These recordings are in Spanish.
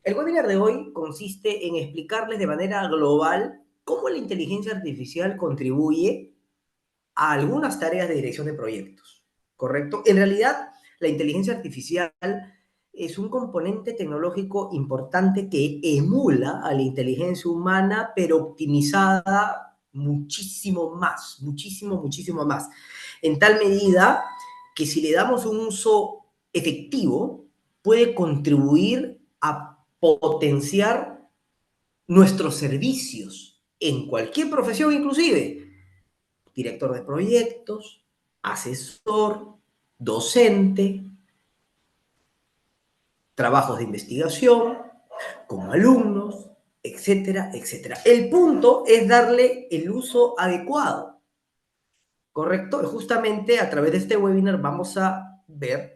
El webinar de hoy consiste en explicarles de manera global cómo la inteligencia artificial contribuye a algunas tareas de dirección de proyectos, ¿correcto? En realidad, la inteligencia artificial es un componente tecnológico importante que emula a la inteligencia humana, pero optimizada muchísimo más. En tal medida que si le damos un uso efectivo, puede contribuir a potenciar nuestros servicios en cualquier profesión inclusive. Director de proyectos, asesor, docente, trabajos de investigación, como alumnos, etcétera, etcétera. El punto es darle el uso adecuado, ¿correcto? Y justamente a través de este webinar vamos a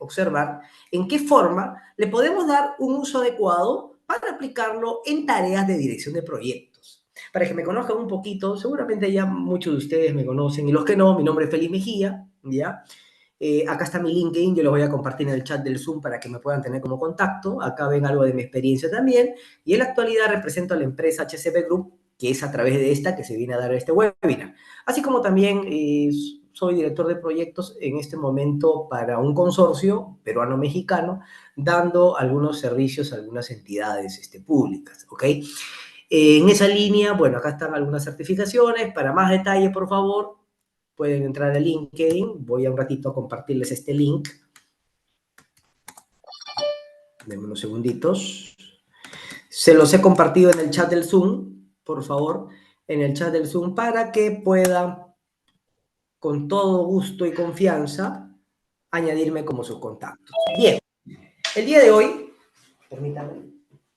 observar en qué forma le podemos dar un uso adecuado para aplicarlo en tareas de dirección de proyectos. Para que me conozcan un poquito, seguramente ya muchos de ustedes me conocen, y los que no, mi nombre es Félix Mejía, ¿ya? Acá está mi LinkedIn, yo lo voy a compartir en el chat del Zoom para que me puedan tener como contacto. Acá ven algo de mi experiencia también. Y en la actualidad represento a la empresa HCP Group, que es a través de esta que se viene a dar este webinar. Así como también soy director de proyectos en este momento para un consorcio peruano-mexicano, dando algunos servicios a algunas entidades públicas, ¿ok? En esa línea, bueno, acá están algunas certificaciones. Para más detalle, por favor, pueden entrar a LinkedIn. Voy a un ratito a compartirles este link. Denme unos segunditos. Se los he compartido en el chat del Zoom, por favor, en el chat del Zoom, para que puedan, con todo gusto y confianza, añadirme como sus contactos. Bien, el día de hoy, permítanme,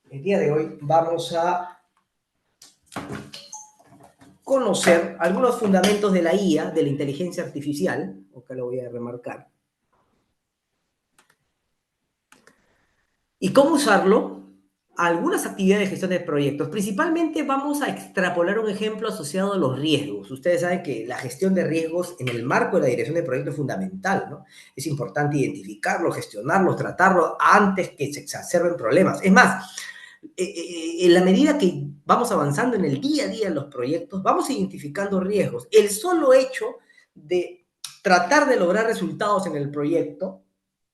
el día de hoy vamos a conocer algunos fundamentos de la IA, de la inteligencia artificial, acá lo voy a remarcar, y cómo usarlo a algunas actividades de gestión de proyectos. Principalmente vamos a extrapolar un ejemplo asociado a los riesgos. Ustedes saben que la gestión de riesgos en el marco de la dirección de proyectos es fundamental, ¿no? Es importante identificarlos, gestionarlos, tratarlos antes que se exacerben problemas. Es más, en la medida que vamos avanzando en el día a día en los proyectos, vamos identificando riesgos. El solo hecho de tratar de lograr resultados en el proyecto,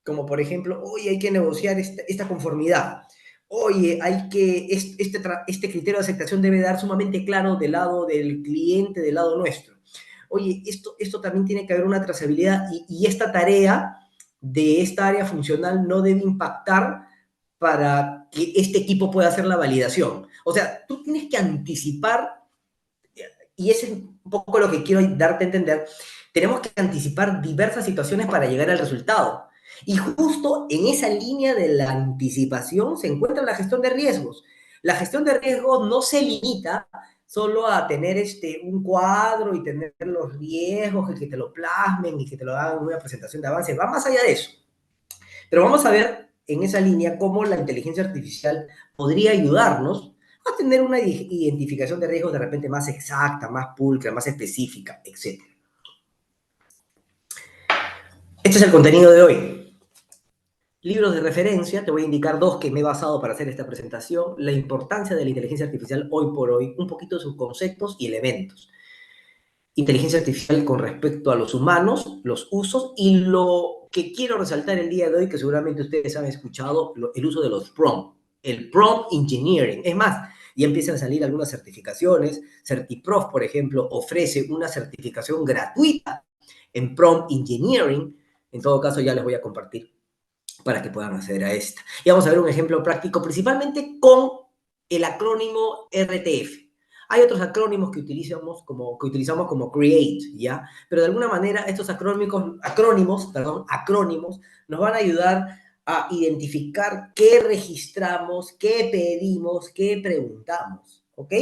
como por ejemplo, hoy hay que negociar esta conformidad, oye, hay que, este criterio de aceptación debe dar sumamente claro del lado del cliente, del lado nuestro. Oye, esto también tiene que haber una trazabilidad y esta tarea de esta área funcional no debe impactar para que este equipo pueda hacer la validación. O sea, tú tienes que anticipar, y es un poco lo que quiero darte a entender, tenemos que anticipar diversas situaciones para llegar al resultado. Y justo en esa línea de la anticipación se encuentra la gestión de riesgos. La gestión de riesgos no se limita solo a tener un cuadro y tener los riesgos, que te lo plasmen y que te lo hagan en una presentación de avance. Va más allá de eso. Pero vamos a ver en esa línea cómo la inteligencia artificial podría ayudarnos a tener una identificación de riesgos de repente más exacta, más pulcra, más específica, etc. Este es el contenido de hoy. Libros de referencia, te voy a indicar dos que me he basado para hacer esta presentación. La importancia de la inteligencia artificial hoy por hoy, un poquito de sus conceptos y elementos. Inteligencia artificial con respecto a los humanos, los usos, y lo que quiero resaltar el día de hoy, que seguramente ustedes han escuchado, el uso de los prompt, el prompt engineering. Es más, ya empiezan a salir algunas certificaciones. Certiprof, por ejemplo, ofrece una certificación gratuita en prompt engineering. En todo caso, ya les voy a compartir para que puedan acceder a esta. Y vamos a ver un ejemplo práctico, principalmente con el acrónimo RTF. Hay otros acrónimos que utilizamos como CREATE, ¿ya? Pero de alguna manera estos acrónimos nos van a ayudar a identificar qué registramos, qué pedimos, qué preguntamos, ¿ok?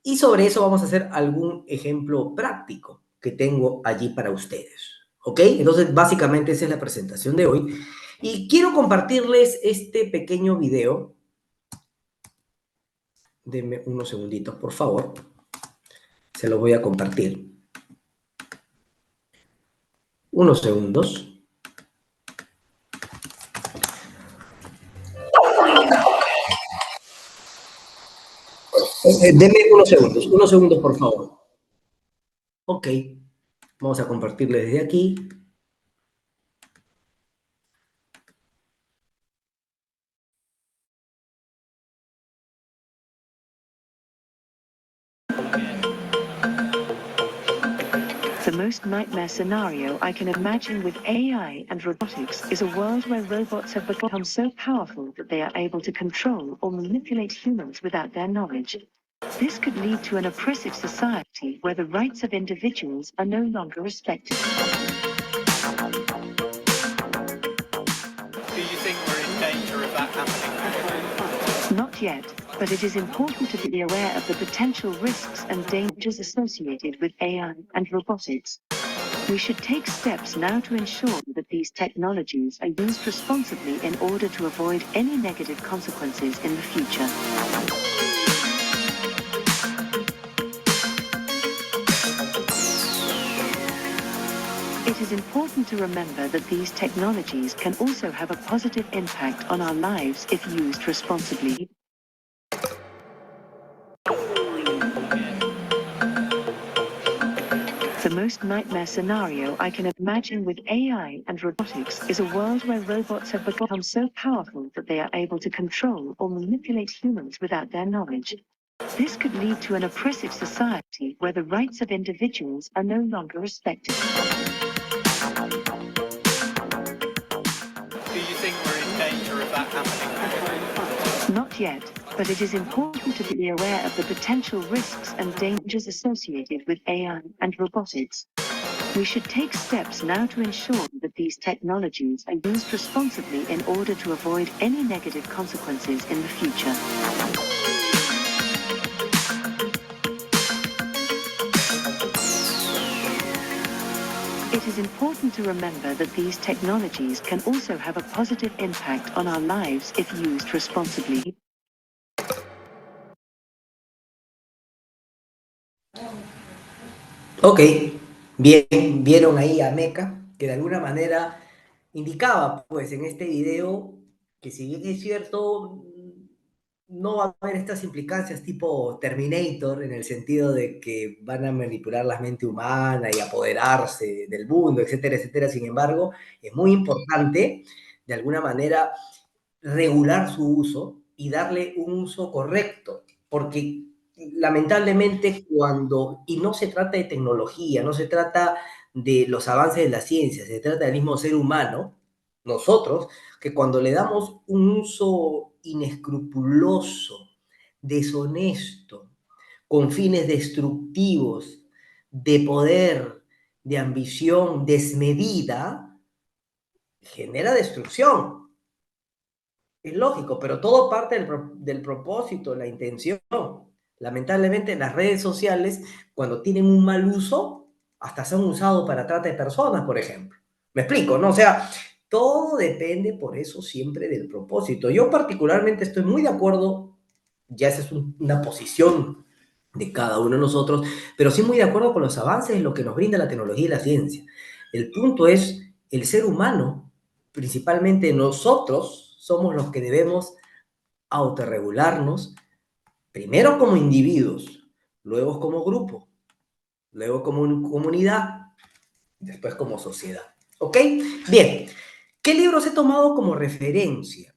Y sobre eso vamos a hacer algún ejemplo práctico que tengo allí para ustedes, ¿ok? Entonces, básicamente esa es la presentación de hoy. Y quiero compartirles este pequeño video. Denme unos segunditos, por favor. Se los voy a compartir. Unos segundos. Deme unos segundos, por favor. Ok, vamos a compartirlo desde aquí. The most nightmare scenario I can imagine with AI and robotics is a world where robots have become so powerful that they are able to control or manipulate humans without their knowledge. This could lead to an oppressive society where the rights of individuals are no longer respected. Do you think we're in danger of that happening? Not yet, but it is important to be aware of the potential risks and dangers associated with AI and robotics. We should take steps now to ensure that these technologies are used responsibly in order to avoid any negative consequences in the future. It is important to remember that these technologies can also have a positive impact on our lives if used responsibly. The most nightmare scenario I can imagine with AI and robotics is a world where robots have become so powerful that they are able to control or manipulate humans without their knowledge. This could lead to an oppressive society where the rights of individuals are no longer respected. Do you think we're in danger of that happening? Not yet, but it is important to be aware of the potential risks and dangers associated with AI and robotics. We should take steps now to ensure that these technologies are used responsibly in order to avoid any negative consequences in the future. It is important to remember that these technologies can also have a positive impact on our lives if used responsibly. Ok, bien, vieron ahí a Meca, que de alguna manera indicaba, pues, en este video, que si bien es cierto, no va a haber estas implicancias tipo Terminator, en el sentido de que van a manipular la mente humana y apoderarse del mundo, etcétera, etcétera. Sin embargo, es muy importante, de alguna manera, regular su uso y darle un uso correcto, porque lamentablemente y no se trata de tecnología, no se trata de los avances de la ciencia, se trata del mismo ser humano, nosotros, que cuando le damos un uso inescrupuloso, deshonesto, con fines destructivos, de poder, de ambición desmedida, genera destrucción. Es lógico, pero todo parte del propósito, la intención. Lamentablemente, las redes sociales, cuando tienen un mal uso, hasta se han usado para trata de personas, por ejemplo. Me explico, ¿no? O sea, todo depende por eso siempre del propósito. Yo particularmente estoy muy de acuerdo, ya esa es una posición de cada uno de nosotros, pero sí muy de acuerdo con los avances en lo que nos brinda la tecnología y la ciencia. El punto es el ser humano, principalmente nosotros, somos los que debemos autorregularnos, primero como individuos, luego como grupo, luego como comunidad, después como sociedad. ¿Ok? Bien, ¿qué libros he tomado como referencia?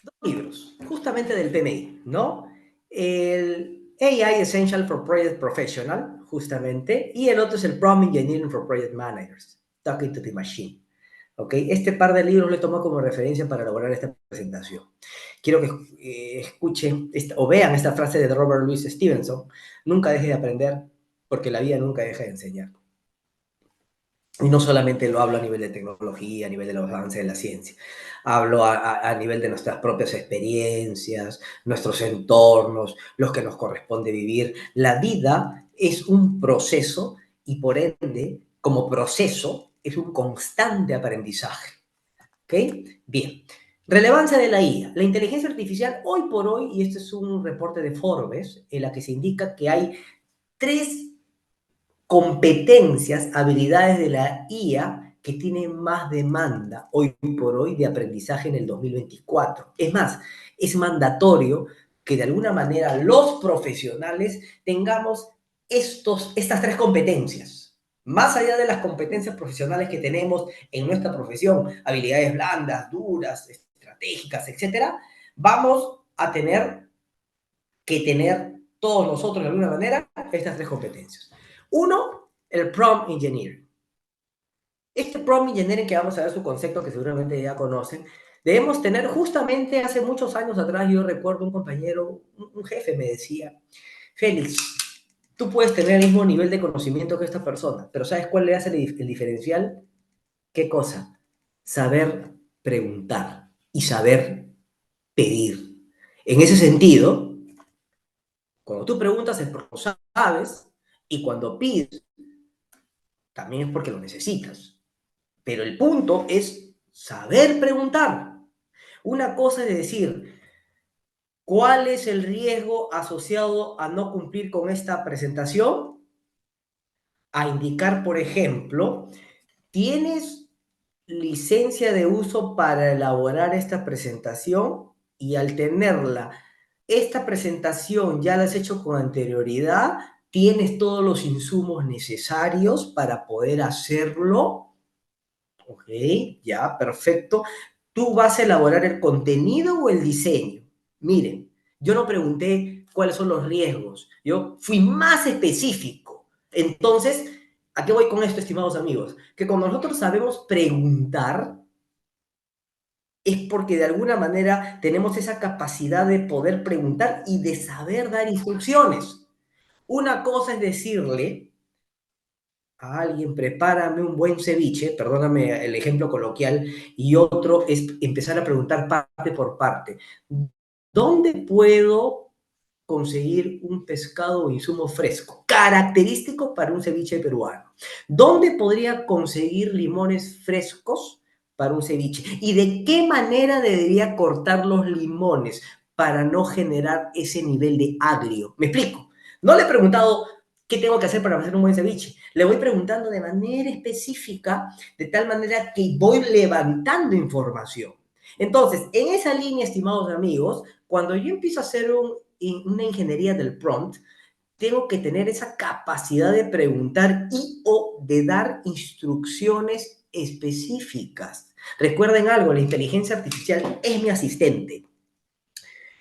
Dos libros, justamente del PMI, ¿no? El AI Essential for Project Professional, justamente, y el otro es el Prompt Engineering for Project Managers, Talking to the Machine. ¿Ok? Este par de libros le tomo como referencia para elaborar esta presentación. Quiero que escuchen o vean esta frase de Robert Louis Stevenson: nunca deje de aprender porque la vida nunca deja de enseñar. Y no solamente lo hablo a nivel de tecnología, a nivel de los avances de la ciencia, hablo a nivel de nuestras propias experiencias, nuestros entornos, los que nos corresponde vivir. La vida es un proceso y por ende, como proceso, es un constante aprendizaje. ¿Ok? Bien. Relevancia de la IA. La inteligencia artificial hoy por hoy, y este es un reporte de Forbes, en la que se indica que hay 3 competencias, habilidades de la IA que tienen más demanda hoy por hoy de aprendizaje en el 2024. Es más, es mandatorio que de alguna manera los profesionales tengamos estas tres competencias. Más allá de las competencias profesionales que tenemos en nuestra profesión, habilidades blandas, duras, estratégicas, etcétera, vamos a tener que tener todos nosotros de alguna manera estas tres competencias. Uno, el prompt engineering. Este prompt engineering, que vamos a ver su concepto, que seguramente ya conocen, debemos tener justamente hace muchos años atrás. Yo recuerdo un compañero, un jefe me decía: Félix, tú puedes tener el mismo nivel de conocimiento que esta persona, pero ¿sabes cuál le hace el diferencial? ¿Qué cosa? Saber preguntar y saber pedir. En ese sentido, cuando tú preguntas es porque lo sabes, y cuando pides también es porque lo necesitas. Pero el punto es saber preguntar. Una cosa es decir, ¿cuál es el riesgo asociado a no cumplir con esta presentación? A indicar, por ejemplo, ¿tienes licencia de uso para elaborar esta presentación? Y al tenerla, esta presentación ya la has hecho con anterioridad, tienes todos los insumos necesarios para poder hacerlo. Ok, ya, perfecto. Tú vas a elaborar el contenido o el diseño. Miren, yo no pregunté cuáles son los riesgos, yo fui más específico. Entonces, ¿a qué voy con esto, estimados amigos? Que cuando nosotros sabemos preguntar, es porque de alguna manera tenemos esa capacidad de poder preguntar y de saber dar instrucciones. Una cosa es decirle a alguien: prepárame un buen ceviche, perdóname el ejemplo coloquial, y otro es empezar a preguntar parte por parte. ¿Dónde puedo conseguir un pescado o insumo fresco, característico para un ceviche peruano? ¿Dónde podría conseguir limones frescos para un ceviche? ¿Y de qué manera debería cortar los limones para no generar ese nivel de agrio? ¿Me explico? No le he preguntado qué tengo que hacer para hacer un buen ceviche. Le voy preguntando de manera específica, de tal manera que voy levantando información. Entonces, en esa línea, estimados amigos, cuando yo empiezo a hacer una ingeniería del prompt, tengo que tener esa capacidad de preguntar y o de dar instrucciones específicas. Recuerden algo, la inteligencia artificial es mi asistente,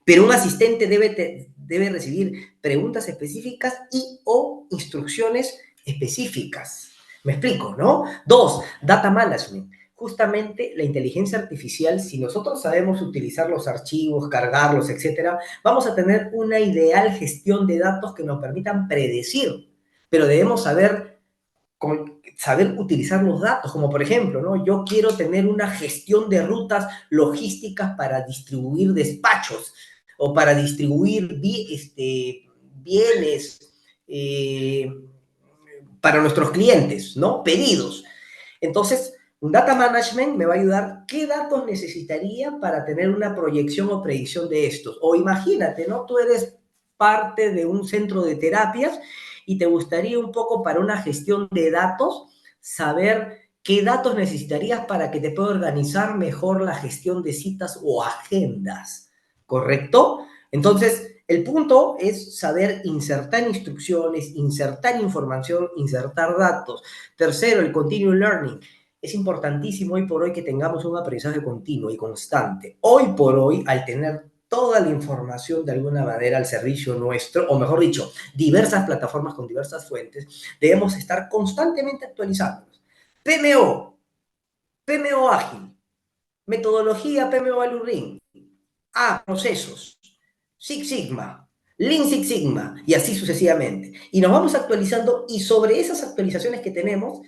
pero un asistente debe recibir preguntas específicas y o instrucciones específicas. ¿Me explico, no? Dos, data management. Justamente la inteligencia artificial, si nosotros sabemos utilizar los archivos, cargarlos, etcétera, vamos a tener una ideal gestión de datos que nos permitan predecir, pero debemos saber utilizar los datos, como por ejemplo, ¿no? Yo quiero tener una gestión de rutas logísticas para distribuir despachos o para distribuir bienes eh, para nuestros clientes, ¿no? Pedidos. Entonces, un data management me va a ayudar. ¿Qué datos necesitaría para tener una proyección o predicción de estos? O imagínate, ¿no? Tú eres parte de un centro de terapias y te gustaría un poco para una gestión de datos saber qué datos necesitarías para que te pueda organizar mejor la gestión de citas o agendas, ¿correcto? Entonces, el punto es saber insertar instrucciones, insertar información, insertar datos. Tercero, el continuous learning. Es importantísimo hoy por hoy que tengamos un aprendizaje continuo y constante. Hoy por hoy, al tener toda la información de alguna manera al servicio nuestro, o mejor dicho, diversas plataformas con diversas fuentes, debemos estar constantemente actualizándonos. PMO, PMO ágil, metodología PMO Alurin, procesos, Six Sigma, Lean Six Sigma, y así sucesivamente. Y nos vamos actualizando, y sobre esas actualizaciones que tenemos,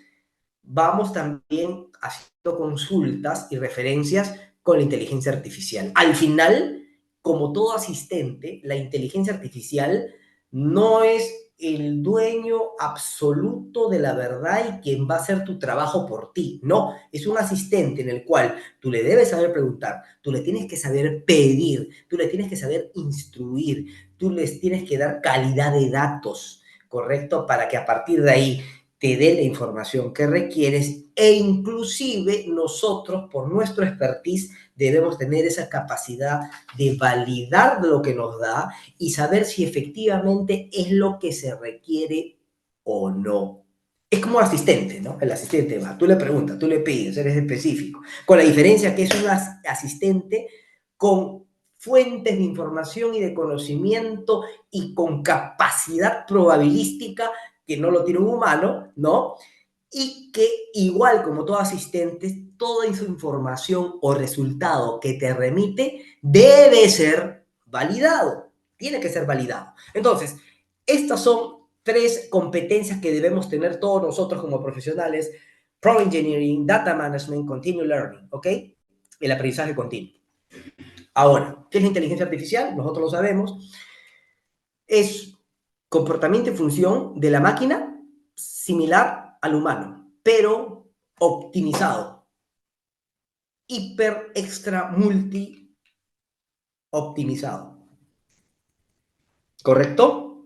vamos también haciendo consultas y referencias con la inteligencia artificial. Al final, como todo asistente, la inteligencia artificial no es el dueño absoluto de la verdad y quien va a hacer tu trabajo por ti. No, es un asistente en el cual tú le debes saber preguntar, tú le tienes que saber pedir, tú le tienes que saber instruir, tú les tienes que dar calidad de datos, ¿correcto? Para que a partir de ahí te dé la información que requieres e inclusive nosotros, por nuestro expertise, debemos tener esa capacidad de validar lo que nos da y saber si efectivamente es lo que se requiere o no. Es como asistente, ¿no? El asistente va, tú le preguntas, tú le pides, eres específico, con la diferencia que es un asistente con fuentes de información y de conocimiento y con capacidad probabilística que no lo tiene un humano, ¿no? Y que igual como todo asistente, toda esa información o resultado que te remite debe ser validado, tiene que ser validado. Entonces, estas son 3 competencias que debemos tener todos nosotros como profesionales: Prompt Engineering, Data Management, Continuous Learning, ¿ok? El aprendizaje continuo. Ahora, ¿qué es la inteligencia artificial? Nosotros lo sabemos. Es comportamiento y función de la máquina similar al humano, pero optimizado. Hiper, extra, multi optimizado. ¿Correcto?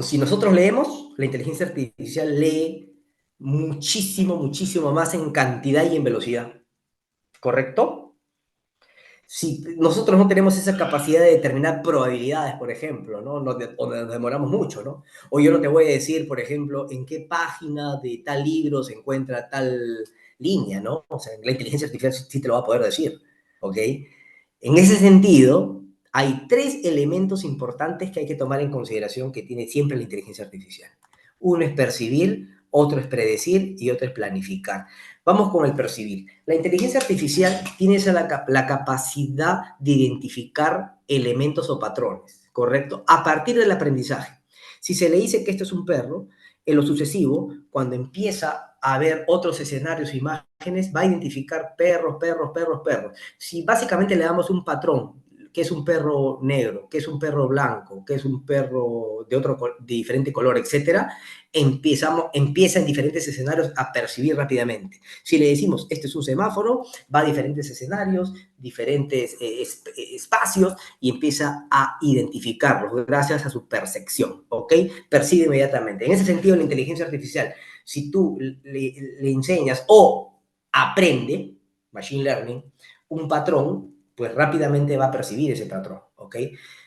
Si nosotros leemos, la inteligencia artificial lee muchísimo, muchísimo más en cantidad y en velocidad. ¿Correcto? Si nosotros no tenemos esa capacidad de determinar probabilidades, por ejemplo, ¿no? O nos demoramos mucho, ¿no? O yo no te voy a decir, por ejemplo, en qué página de tal libro se encuentra tal línea, ¿no? O sea, la inteligencia artificial sí te lo va a poder decir, ¿ok? En ese sentido, hay 3 elementos importantes que hay que tomar en consideración que tiene siempre la inteligencia artificial. Uno es percibir, otro es predecir y otro es planificar. Vamos con el percibir. La inteligencia artificial tiene la capacidad de identificar elementos o patrones, ¿correcto? A partir del aprendizaje. Si se le dice que esto es un perro, en lo sucesivo, cuando empieza a ver otros escenarios o imágenes, va a identificar perros, perros, perros, perros. Si básicamente le damos un patrón, que es un perro negro, que es un perro blanco, que es un perro de diferente color, etcétera, empieza en diferentes escenarios a percibir rápidamente. Si le decimos, este es un semáforo, va a diferentes escenarios, diferentes espacios y empieza a identificarlos gracias a su percepción, ¿ok? Percibe inmediatamente. En ese sentido, la inteligencia artificial, si tú le enseñas o aprende, machine learning, un patrón, pues rápidamente va a percibir ese patrón, ¿ok?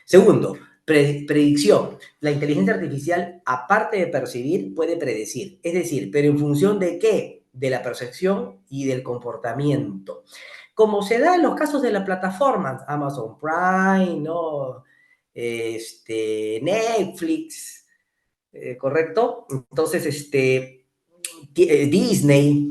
Segundo, predicción. La inteligencia artificial, aparte de percibir, puede predecir. Es decir, pero en función de ¿qué? De la percepción y del comportamiento. Como se da en los casos de las plataformas, Amazon Prime, ¿no? Netflix, ¿correcto? Entonces, Disney,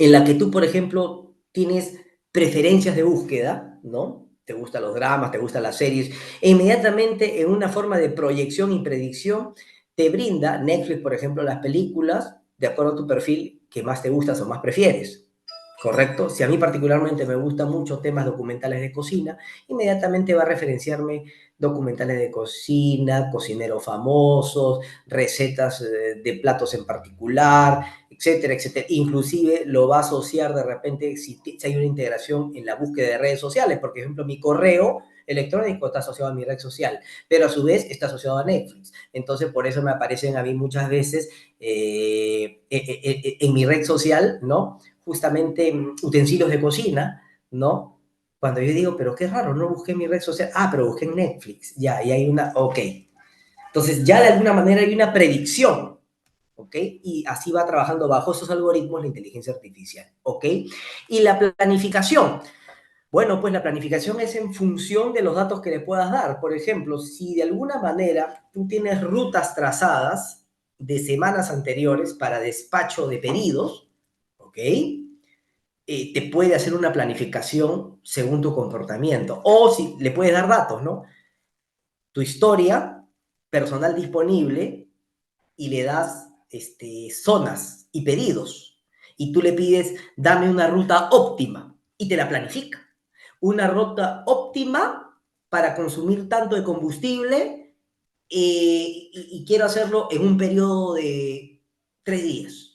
en la que tú, por ejemplo, tienes preferencias de búsqueda, ¿no? Te gustan los dramas, te gustan las series, e inmediatamente en una forma de proyección y predicción te brinda Netflix, por ejemplo, las películas de acuerdo a tu perfil que más te gustas o más prefieres. ¿Correcto? Si a mí particularmente me gustan mucho temas documentales de cocina, inmediatamente va a referenciarme documentales de cocina, cocineros famosos, recetas de platos en particular, etcétera, etcétera. Inclusive lo va a asociar de repente si hay una integración en la búsqueda de redes sociales. Por ejemplo, mi correo electrónico está asociado a mi red social, pero a su vez está asociado a Netflix. Entonces, por eso me aparecen a mí muchas veces en mi red social, ¿no? Justamente utensilios de cocina, ¿no? Cuando yo digo, pero qué raro, no busqué en mi red social. Ah, pero busqué en Netflix. Ya, y hay una, ok. Entonces, ya de alguna manera hay una predicción, ¿ok? Y así va trabajando bajo esos algoritmos la inteligencia artificial, ¿ok? Y la planificación. Bueno, pues la planificación es en función de los datos que le puedas dar. Por ejemplo, si de alguna manera tú tienes rutas trazadas de semanas anteriores para despacho de pedidos, ¿ok? Te puede hacer una planificación según tu comportamiento. O si le puedes dar datos, ¿no? Tu historia personal disponible y le das zonas y pedidos. Y tú le pides, dame una ruta óptima y te la planifica. Una ruta óptima para consumir tanto de combustible y quiero hacerlo en un periodo de 3 días.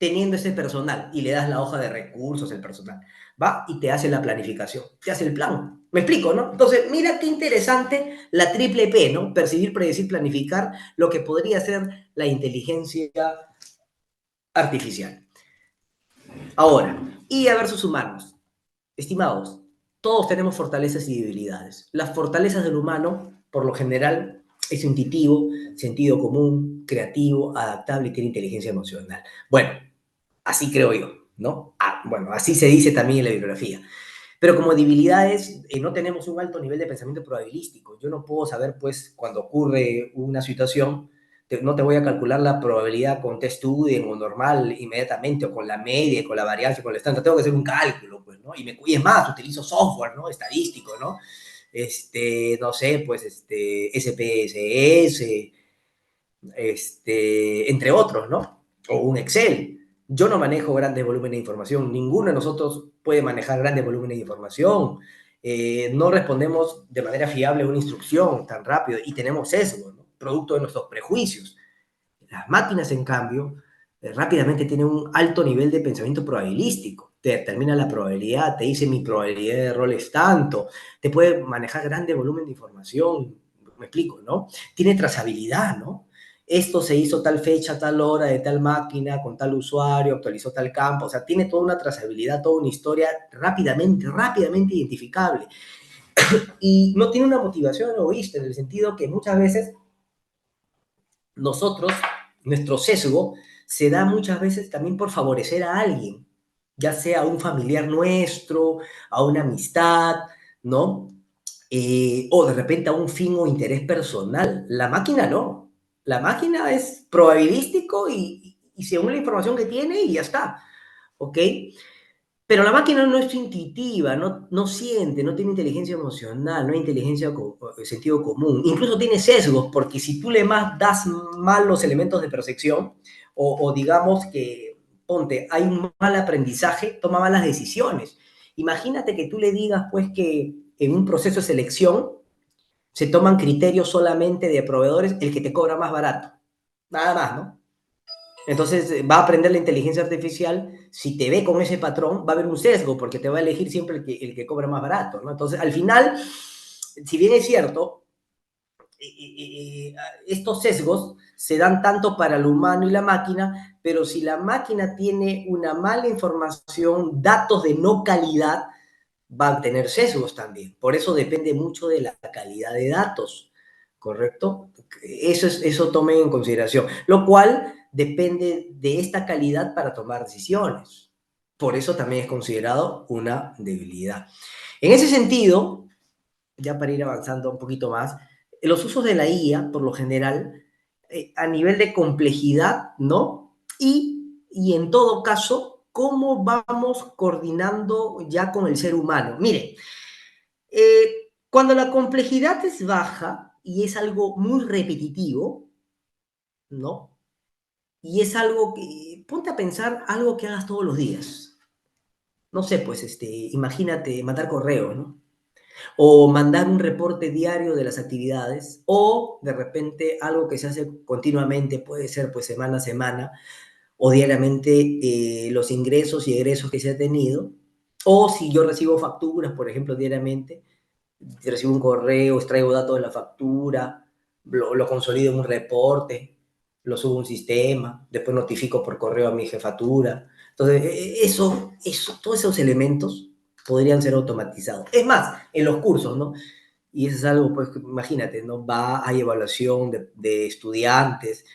teniendo ese personal y le das la hoja de recursos, el personal, va y te hace la planificación, te hace el plan. ¿Me explico, no? Entonces, mira qué interesante la triple P, ¿no? Percibir, predecir, planificar, lo que podría ser la inteligencia artificial. Ahora, IA versus humanos. Estimados, todos tenemos fortalezas y debilidades. Las fortalezas del humano, por lo general, es intuitivo, sentido común, creativo, adaptable y tiene inteligencia emocional. Bueno, así creo yo, ¿no? Bueno, así se dice también en la bibliografía. Pero como debilidades, no tenemos un alto nivel de pensamiento probabilístico. Yo no puedo saber, pues, cuando ocurre una situación, no te voy a calcular la probabilidad con test student o normal inmediatamente, o con la media, con la varianza, con el estándar. Tengo que hacer un cálculo, pues, ¿no? Y es más, utilizo software, ¿no? Estadístico, ¿no? No sé, pues, SPSS, entre otros, ¿no? O un Excel. Yo no manejo grandes volúmenes de información, ninguno de nosotros puede manejar grandes volúmenes de información, no respondemos de manera fiable a una instrucción tan rápido y tenemos sesgo, ¿no? Producto de nuestros prejuicios. Las máquinas, en cambio, rápidamente tienen un alto nivel de pensamiento probabilístico. Te determina la probabilidad, te dice mi probabilidad de error es tanto, te puede manejar grandes volúmenes de información, me explico, ¿no? Tiene trazabilidad, ¿no? Esto se hizo tal fecha, tal hora, de tal máquina, con tal usuario, actualizó tal campo, o sea, tiene toda una trazabilidad, toda una historia rápidamente identificable. Y no tiene una motivación egoísta, en el sentido que muchas veces nosotros, nuestro sesgo, se da muchas veces también por favorecer a alguien, ya sea a un familiar nuestro, a una amistad, ¿no? O de repente a un fin o interés personal. La máquina no. La máquina es probabilístico y según la información que tiene y ya está, ¿ok? Pero la máquina no es intuitiva, no siente, no tiene inteligencia emocional, no hay inteligencia, sentido común. Incluso tiene sesgos, porque si tú le das mal los elementos de percepción, o digamos que, ponte, hay un mal aprendizaje, toma malas decisiones. Imagínate que tú le digas, pues, que en un proceso de selección se toman criterios solamente de proveedores, el que te cobra más barato. Nada más, ¿no? Entonces va a aprender la inteligencia artificial, si te ve con ese patrón, va a haber un sesgo, porque te va a elegir siempre el que cobra más barato, ¿no? Entonces, al final, si bien es cierto, estos sesgos se dan tanto para el humano y la máquina, pero si la máquina tiene una mala información, datos de no calidad, va a tener sesgos también. Por eso depende mucho de la calidad de datos, ¿correcto? Eso tomen en consideración. Lo cual depende de esta calidad para tomar decisiones. Por eso también es considerado una debilidad. En ese sentido, ya para ir avanzando un poquito más, los usos de la IA, por lo general, a nivel de complejidad, ¿no? Y en todo caso, cómo vamos coordinando ya con el ser humano. Mire, cuando la complejidad es baja y es algo muy repetitivo, ¿no? Y es algo que, ponte a pensar algo que hagas todos los días. No sé, pues, imagínate mandar correo, ¿no? O mandar un reporte diario de las actividades, o de repente algo que se hace continuamente, puede ser pues semana a semana, o diariamente los ingresos y egresos que se ha tenido, o si yo recibo facturas, por ejemplo, diariamente, recibo un correo, extraigo datos de la factura, lo consolido en un reporte, lo subo a un sistema, después notifico por correo a mi jefatura. Entonces, todos esos elementos podrían ser automatizados. Es más, en los cursos, ¿no? Y eso es algo, pues, imagínate, ¿no? Hay evaluación de estudiantes,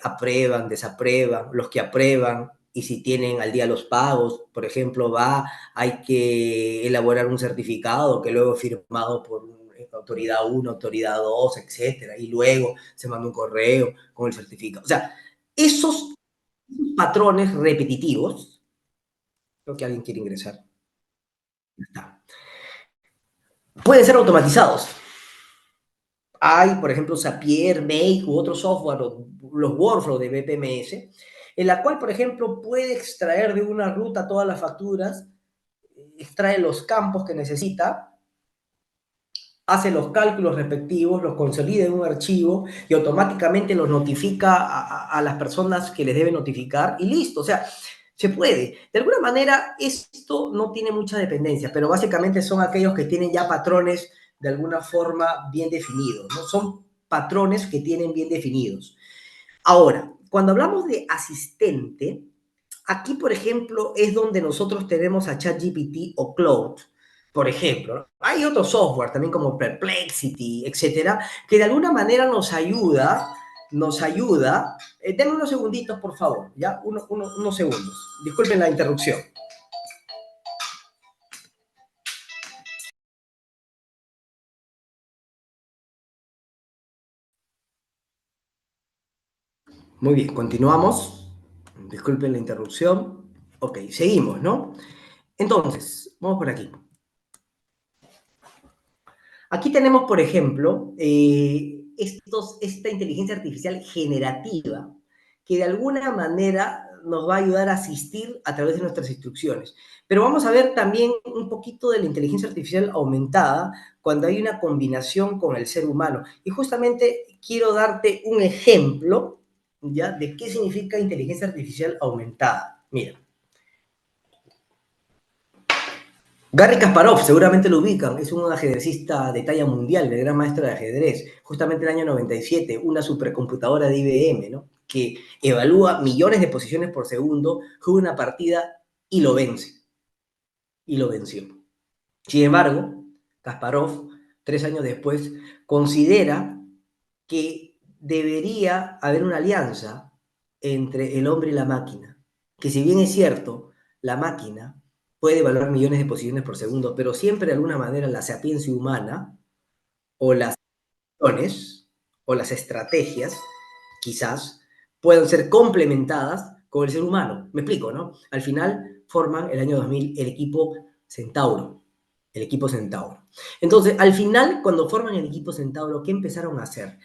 aprueban, desaprueban, los que aprueban, y si tienen al día los pagos, por ejemplo, hay que elaborar un certificado que luego es firmado por autoridad 1, autoridad 2, etcétera, y luego se manda un correo con el certificado. O sea, esos patrones repetitivos, creo que alguien quiere ingresar, pueden ser automatizados. Hay, por ejemplo, Zapier, Make u otro software, los workflows de BPMS, en la cual, por ejemplo, puede extraer de una ruta todas las facturas, extrae los campos que necesita hace los cálculos respectivos, los consolida en un archivo y automáticamente los notifica a las personas que les debe notificar y listo. O sea, se puede. De alguna manera, esto no tiene mucha dependencia, pero básicamente son aquellos que tienen ya patrones de alguna forma bien definidos, ¿no? Son patrones que tienen bien definidos. Ahora, cuando hablamos de asistente, aquí, por ejemplo, es donde nosotros tenemos a ChatGPT o Claude, por ejemplo, ¿no? Hay otro software también como Perplexity, etcétera, que de alguna manera nos ayuda. Denme unos segunditos, por favor, ¿ya? Unos segundos. Disculpen la interrupción. Muy bien, continuamos. Disculpen la interrupción. Ok, seguimos, ¿no? Entonces, vamos por aquí. Aquí tenemos, por ejemplo, esta inteligencia artificial generativa, que de alguna manera nos va a ayudar a asistir a través de nuestras instrucciones. Pero vamos a ver también un poquito de la inteligencia artificial aumentada cuando hay una combinación con el ser humano. Y justamente quiero darte un ejemplo, ¿ya?, de qué significa inteligencia artificial aumentada. Mira. Garry Kasparov, seguramente lo ubican, es un ajedrecista de talla mundial, el gran maestro de ajedrez. Justamente en el año 97, una supercomputadora de IBM, ¿no?, que evalúa millones de posiciones por segundo, juega una partida y lo vence. Y lo venció. Sin embargo, Kasparov, 3 años después, considera que debería haber una alianza entre el hombre y la máquina. Que si bien es cierto, la máquina puede evaluar millones de posiciones por segundo, pero siempre de alguna manera la sapiencia humana o las acciones o las estrategias quizás puedan ser complementadas con el ser humano. Me explico, ¿no? Al final forman el año 2000 el equipo Centauro. El equipo Centauro. Entonces, al final, cuando forman el equipo Centauro, ¿qué empezaron a hacer?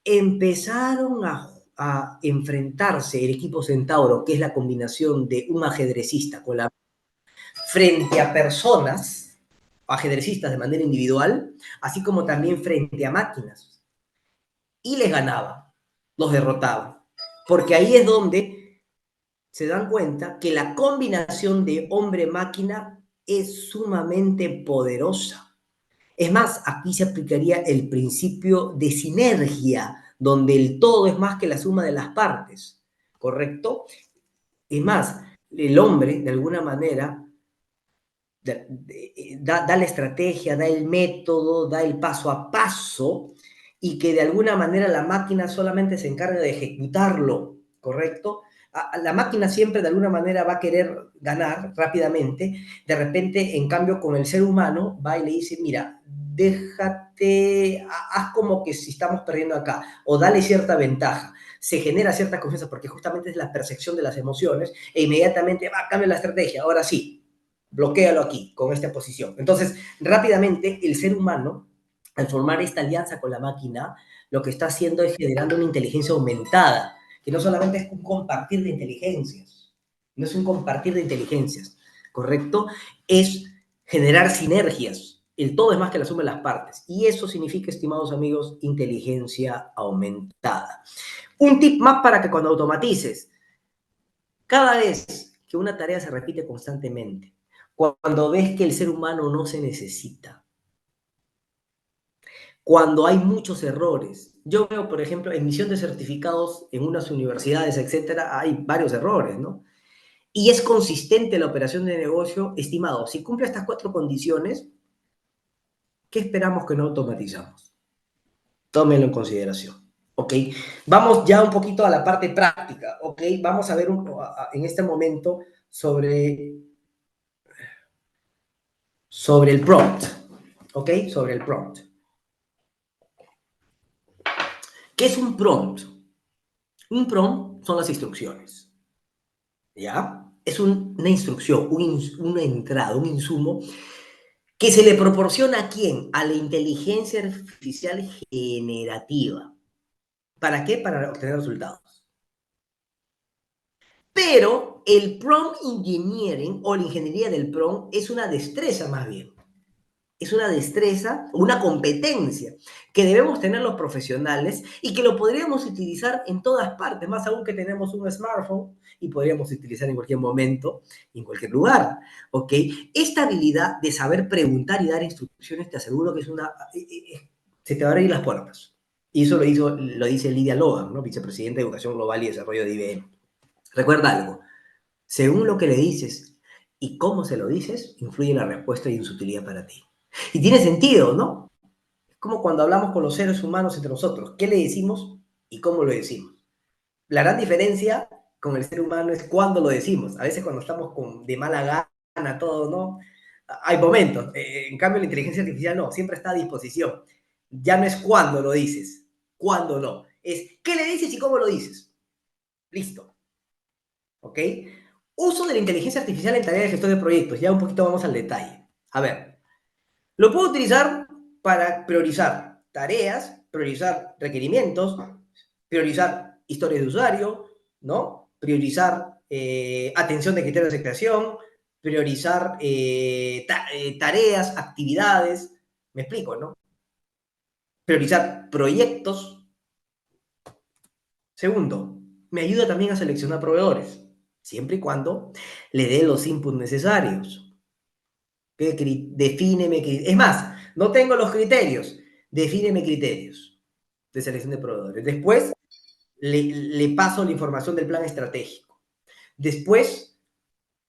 Empezaron a enfrentarse el equipo Centauro, que es la combinación de un ajedrecista con la frente a personas, ajedrecistas de manera individual, así como también frente a máquinas. Y les ganaba, los derrotaba. Porque ahí es donde se dan cuenta que la combinación de hombre-máquina es sumamente poderosa. Es más, aquí se aplicaría el principio de sinergia, donde el todo es más que la suma de las partes, ¿correcto? Es más, el hombre, de alguna manera, da la estrategia, da el método, da el paso a paso, y que de alguna manera la máquina solamente se encarga de ejecutarlo, ¿correcto? La máquina siempre de alguna manera va a querer ganar rápidamente. De repente, en cambio, con el ser humano va y le dice, mira, déjate, haz como que si estamos perdiendo acá, o dale cierta ventaja. Se genera cierta confianza porque justamente es la percepción de las emociones e inmediatamente va, cambia la estrategia. Ahora sí, bloquéalo aquí, con esta posición. Entonces, rápidamente, el ser humano, al formar esta alianza con la máquina, lo que está haciendo es generando una inteligencia aumentada, que no solamente es un compartir de inteligencias, no es un compartir de inteligencias, ¿correcto? Es generar sinergias. El todo es más que la suma de las partes. Y eso significa, estimados amigos, inteligencia aumentada. Un tip más para que cuando automatices, cada vez que una tarea se repite constantemente, cuando ves que el ser humano no se necesita, cuando hay muchos errores. Yo veo, por ejemplo, emisión de certificados en unas universidades, etcétera, hay varios errores, ¿no? Y es consistente la operación de negocio, estimado. Si cumple estas 4 condiciones, ¿qué esperamos que no automatizamos? Tómenlo en consideración, ¿ok? Vamos ya un poquito a la parte práctica, ¿ok? Vamos a ver en este momento sobre el prompt, ¿ok? Sobre el prompt. ¿Qué es un prompt? Un prompt son las instrucciones, ¿ya? Es una instrucción, una entrada, un insumo que se le proporciona ¿a quién? A la inteligencia artificial generativa. ¿Para qué? Para obtener resultados. Pero el prompt engineering o la ingeniería del prompt es una destreza más bien. es una destreza, una competencia que debemos tener los profesionales y que lo podríamos utilizar en todas partes, más aún que tenemos un smartphone y podríamos utilizar en cualquier momento, en cualquier lugar, ¿ok? Esta habilidad de saber preguntar y dar instrucciones, te aseguro que es una... se te van a abrir las puertas. Y eso lo dice Lydia Logan, ¿no? Vicepresidenta de Educación Global y Desarrollo de IBM. Recuerda algo, según lo que le dices y cómo se lo dices, influye la respuesta y en su utilidad para ti. Y tiene sentido, ¿no? Es como cuando hablamos con los seres humanos entre nosotros. ¿Qué le decimos y cómo lo decimos? La gran diferencia con el ser humano es cuándo lo decimos. A veces cuando estamos de mala gana, todo, ¿no? Hay momentos. En cambio, la inteligencia artificial no, siempre está a disposición. Ya no es cuándo lo dices, cuándo no. Es qué le dices y cómo lo dices. Listo. ¿Ok? Uso de la inteligencia artificial en tareas de gestión de proyectos. Ya un poquito vamos al detalle. A ver, lo puedo utilizar para priorizar tareas, priorizar requerimientos, priorizar historias de usuario, ¿no? Priorizar atención de criterios de creación, priorizar tareas, actividades, me explico, ¿no? Priorizar proyectos. Segundo, me ayuda también a seleccionar proveedores, siempre y cuando le dé los inputs necesarios. Defíneme, es más, no tengo los criterios, defíneme criterios de selección de proveedores. Después, le paso la información del plan estratégico. Después,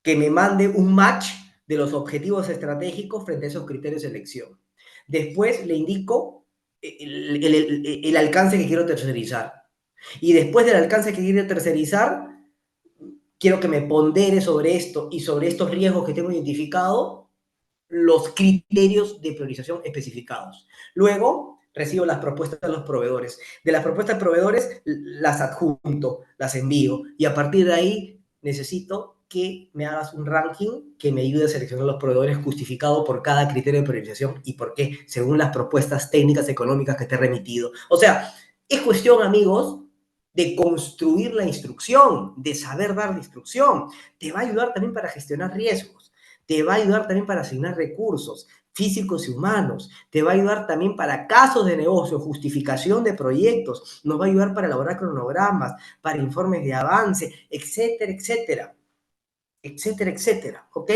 que me mande un match de los objetivos estratégicos frente a esos criterios de selección. Después, le indico el alcance que quiero tercerizar. Y después del alcance que quiero tercerizar, quiero que me pondere sobre esto y sobre estos riesgos que tengo identificado los criterios de priorización especificados. Luego, recibo las propuestas de los proveedores. De las propuestas de proveedores, las adjunto, las envío. Y a partir de ahí, necesito que me hagas un ranking que me ayude a seleccionar los proveedores justificado por cada criterio de priorización y por qué, según las propuestas técnicas económicas que te he remitido. O sea, es cuestión, amigos, de construir la instrucción, de saber dar la instrucción. Te va a ayudar también para gestionar riesgos. Te va a ayudar también para asignar recursos físicos y humanos, te va a ayudar también para casos de negocio, justificación de proyectos, nos va a ayudar para elaborar cronogramas, para informes de avance, etcétera, etcétera, etcétera, etcétera, ¿ok?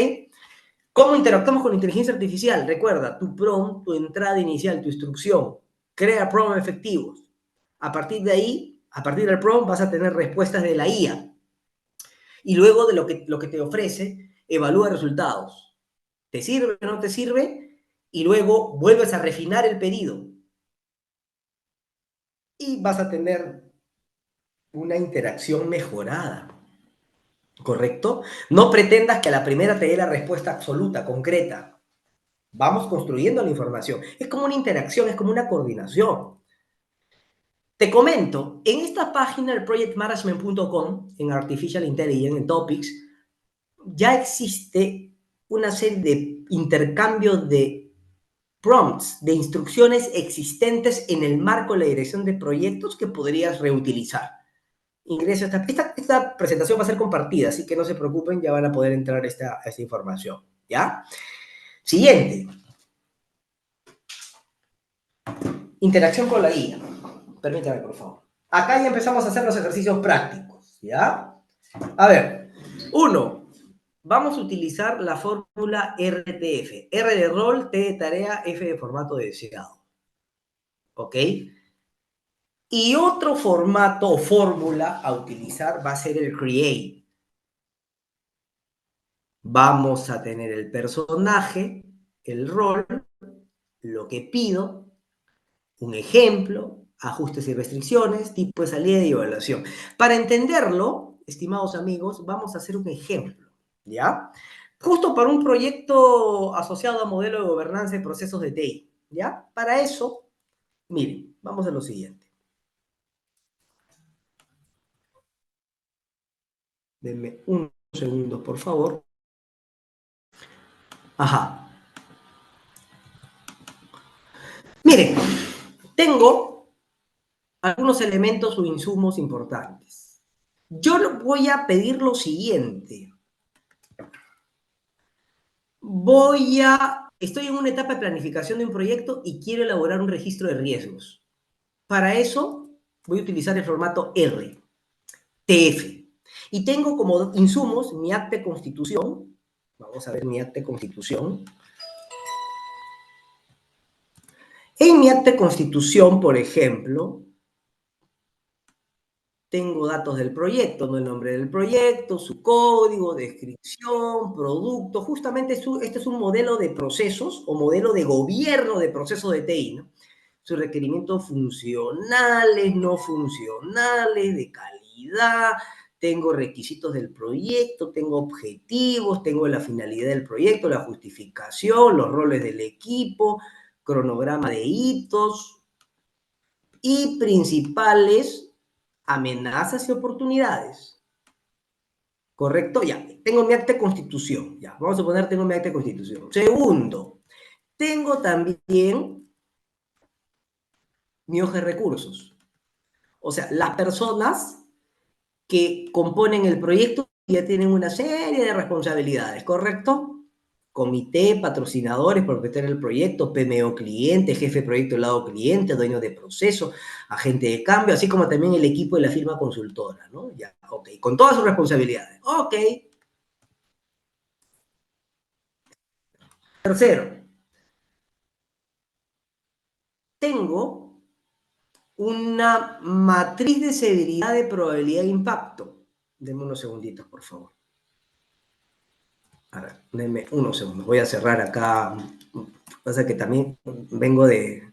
¿Cómo interactuamos con la inteligencia artificial? Recuerda, tu prompt, tu entrada inicial, tu instrucción, crea prompts efectivos. A partir de ahí, a partir del prompt vas a tener respuestas de la IA. Y luego de lo que te ofrece, evalúa resultados. ¿Te sirve o no te sirve? Y luego vuelves a refinar el pedido. Y vas a tener una interacción mejorada. ¿Correcto? No pretendas que a la primera te dé la respuesta absoluta, concreta. Vamos construyendo la información. Es como una interacción, es como una coordinación. Te comento, en esta página, el projectmanagement.com, en Artificial Intelligence, en Topics, ya existe una serie de intercambios de prompts, de instrucciones existentes en el marco de la dirección de proyectos que podrías reutilizar. Ingreso esta presentación va a ser compartida, así que no se preocupen, ya van a poder entrar a esta información, ¿ya? Siguiente. Interacción con la guía. Permítame, por favor. Acá ya empezamos a hacer los ejercicios prácticos, ¿ya? A ver, 1. Vamos a utilizar la fórmula RTF. R de rol, T de tarea, F de formato deseado. ¿Ok? Y otro formato o fórmula a utilizar va a ser el create. Vamos a tener el personaje, el rol, lo que pido, un ejemplo, ajustes y restricciones, tipo de salida y evaluación. Para entenderlo, estimados amigos, vamos a hacer un ejemplo, ¿ya? Justo para un proyecto asociado a modelo de gobernanza y procesos de TI, ¿ya? Para eso, miren, vamos a lo siguiente. Denme un segundo, por favor. Ajá. Miren, tengo algunos elementos o insumos importantes. Yo voy a pedir lo siguiente. Voy a estoy en una etapa de planificación de un proyecto y quiero elaborar un registro de riesgos. Para eso voy a utilizar el formato R, TF. Y tengo como insumos mi acta de constitución. Vamos a ver mi acta de constitución. En mi acta de constitución, por ejemplo, tengo datos del proyecto, ¿no? El nombre del proyecto, su código, descripción, producto. Justamente este es un modelo de procesos o modelo de gobierno de procesos de TI, ¿no? Sus requerimientos funcionales, no funcionales, de calidad. Tengo requisitos del proyecto, tengo objetivos, tengo la finalidad del proyecto, la justificación, los roles del equipo, cronograma de hitos y principales amenazas y oportunidades. ¿Correcto? Ya, tengo mi acta de constitución. Ya, vamos a poner, tengo mi acta de constitución. Segundo, tengo también mi hoja de recursos. O sea, las personas que componen el proyecto ya tienen una serie de responsabilidades, ¿correcto? Comité, patrocinadores por meter el proyecto, PMO cliente, jefe de proyecto del lado cliente, dueño de proceso, agente de cambio, así como también el equipo de la firma consultora, ¿no? Ya, ok, con todas sus responsabilidades. Ok. Tercero, tengo una matriz de severidad de probabilidad de impacto. Denme unos segunditos, por favor. A ver, denme unos segundos. Voy a cerrar acá. Pasa que también vengo de...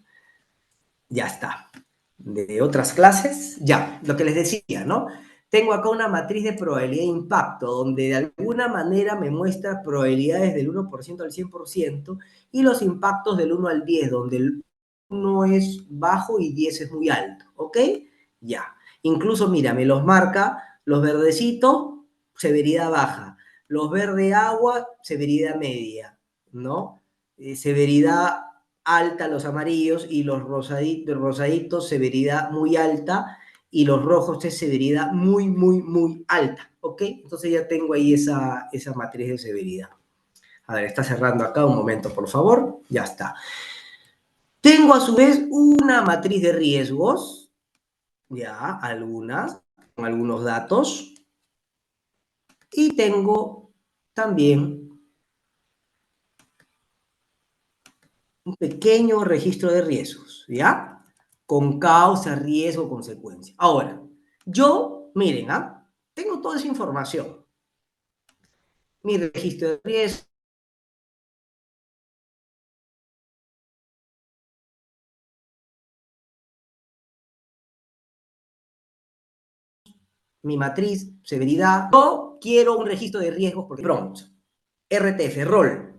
Ya está. De otras clases. Ya, lo que les decía, ¿no? Tengo acá una matriz de probabilidad de impacto, donde de alguna manera me muestra probabilidades del 1% al 100% y los impactos del 1 al 10, donde el 1 es bajo y 10 es muy alto, ¿ok? Ya. Incluso, mira, me los marca los verdecitos, severidad baja, los verde agua, severidad media, ¿no? Severidad alta los amarillos y los rosaditos, severidad muy alta y los rojos es severidad muy, muy, muy alta, ¿ok? Entonces ya tengo ahí esa matriz de severidad. A ver, está cerrando acá un momento, por favor. Ya está. Tengo a su vez una matriz de riesgos, ya, algunas, con algunos datos. Y tengo también un pequeño registro de riesgos, ¿ya? Con causa, riesgo, consecuencia. Ahora, yo, miren, ¿ah? Tengo toda esa información. Mi registro de riesgos, mi matriz, severidad. Yo quiero un registro de riesgos porque pronto. RTF, rol.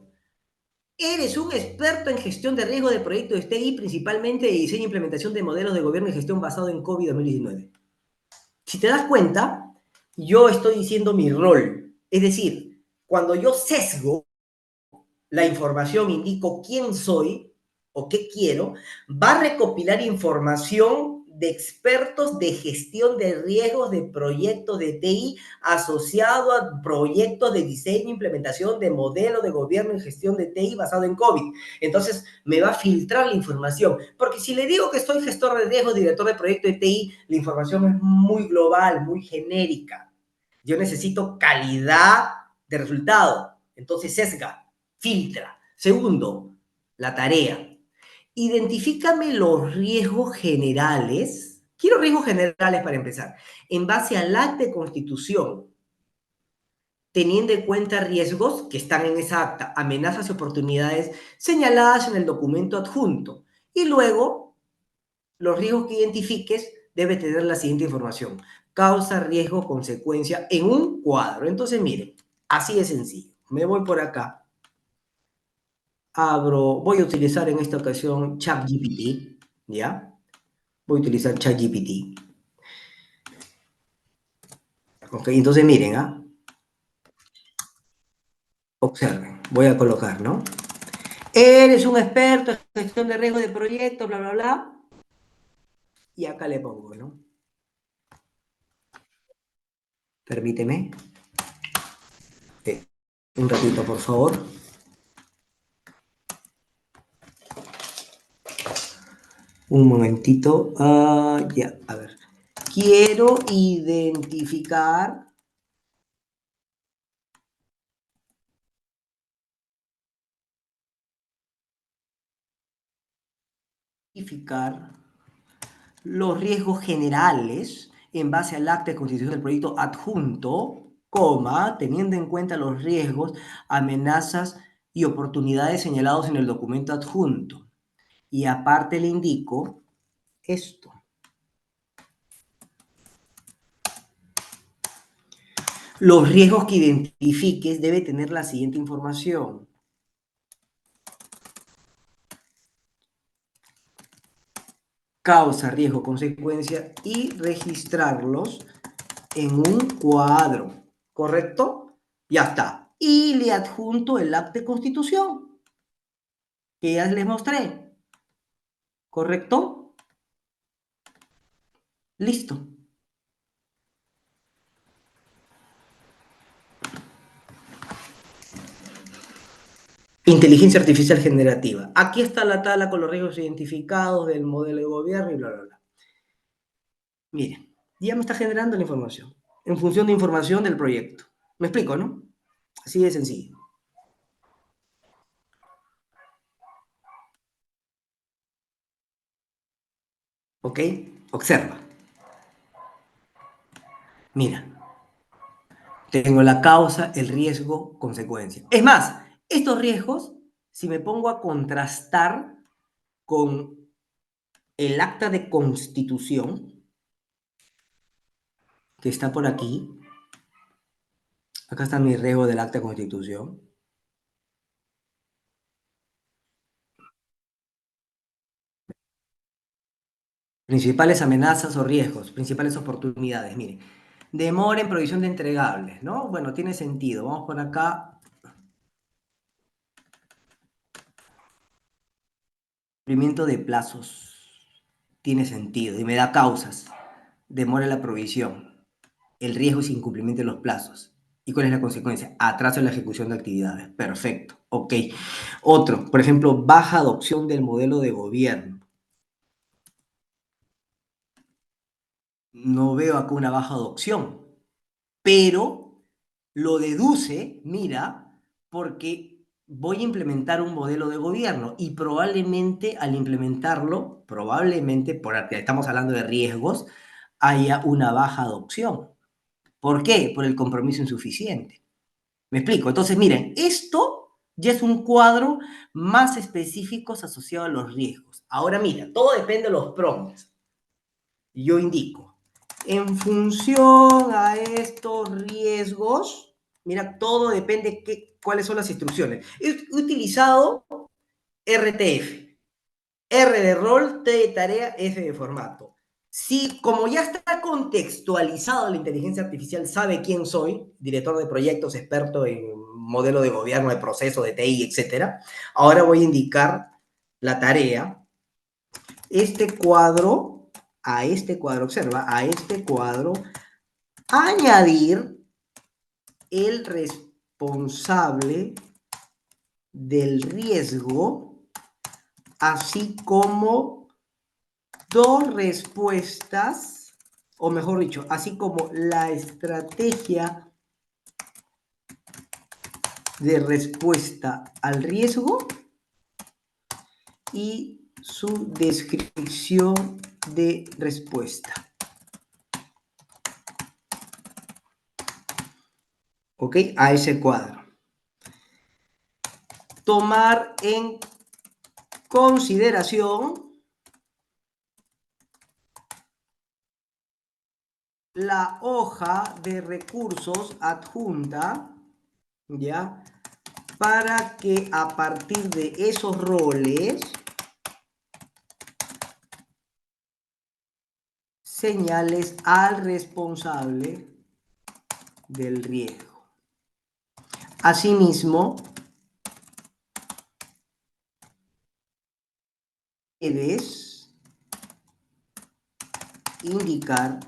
Eres un experto en gestión de riesgo de proyectos de TI, principalmente de diseño e implementación de modelos de gobierno y gestión basado en COVID 2019. Si te das cuenta, yo estoy diciendo mi rol. Es decir, cuando yo sesgo la información, indico quién soy o qué quiero, va a recopilar información de expertos de gestión de riesgos de proyectos de TI asociado a proyectos de diseño e implementación de modelos de gobierno y gestión de TI basado en COVID. Entonces, me va a filtrar la información. Porque si le digo que soy gestor de riesgos, director de proyecto de TI, la información es muy global, muy genérica. Yo necesito calidad de resultado. Entonces, sesga. Filtra. Segundo, la tarea. Identifícame los riesgos generales. Quiero riesgos generales para empezar. En base al acta de constitución, teniendo en cuenta riesgos que están en esa acta, amenazas y oportunidades señaladas en el documento adjunto. Y luego, los riesgos que identifiques debe tener la siguiente información. Causa, riesgo, consecuencia en un cuadro. Entonces, miren, así de sencillo. Me voy por acá. Voy a utilizar en esta ocasión ChatGPT, ¿ya? Voy a utilizar ChatGPT. Ok, entonces miren, ¿ah? Observen, voy a colocar, ¿no? Eres un experto en gestión de riesgo de proyectos, bla, bla, bla. Y acá le pongo, ¿no? Permíteme. Un ratito, por favor. Un momentito. Ya, a ver. Quiero identificar los riesgos generales en base al acta de constitución del proyecto adjunto, coma, teniendo en cuenta los riesgos, amenazas y oportunidades señalados en el documento adjunto. Y aparte le indico esto. Los riesgos que identifiques debe tener la siguiente información. Causa, riesgo, consecuencia y registrarlos en un cuadro, ¿correcto? Ya está. Y le adjunto el acta de constitución que ya les mostré, ¿correcto? Listo. Inteligencia artificial generativa. Aquí está la tabla con los riesgos identificados del modelo de gobierno y bla, bla, bla. Miren, ya me está generando la información en función de información del proyecto. ¿Me explico, no? Así de sencillo. ¿Ok? Observa. Mira, tengo la causa, el riesgo, consecuencia. Es más, estos riesgos, si me pongo a contrastar con el acta de constitución, que está por aquí, acá está mi riesgo del acta de constitución, principales amenazas o riesgos, principales oportunidades, miren, demora en provisión de entregables, ¿no? Bueno, tiene sentido, vamos por acá, cumplimiento de plazos, tiene sentido, y me da causas, demora en la provisión, el riesgo es incumplimiento de los plazos. ¿Y cuál es la consecuencia? Atraso en la ejecución de actividades. Perfecto. Ok. Otro, por ejemplo, baja adopción del modelo de gobierno. No veo acá una baja adopción, pero lo deduce, mira, porque voy a implementar un modelo de gobierno y probablemente al implementarlo, probablemente, porque estamos hablando de riesgos, haya una baja adopción. ¿Por qué? Por el compromiso insuficiente. ¿Me explico? Entonces, miren, esto ya es un cuadro más específico asociado a los riesgos. Ahora, mira, todo depende de los prompts. Yo indico, en función a estos riesgos, mira, todo depende cuáles son las instrucciones. He utilizado RTF, R de rol, T de tarea, F de formato. Si, como ya está contextualizado la inteligencia artificial, sabe quién soy, director de proyectos, experto en modelo de gobierno, de proceso, de TI, etcétera, ahora voy a indicar la tarea. Este cuadro, observa, a este cuadro, añadir el responsable del riesgo, así como dos respuestas, o mejor dicho, así como la estrategia de respuesta al riesgo y su descripción de respuesta. ¿Ok? A ese cuadro. Tomar en consideración la hoja de recursos adjunta, ¿ya? Para que a partir de esos roles señales al responsable del riesgo. Asimismo, debes indicar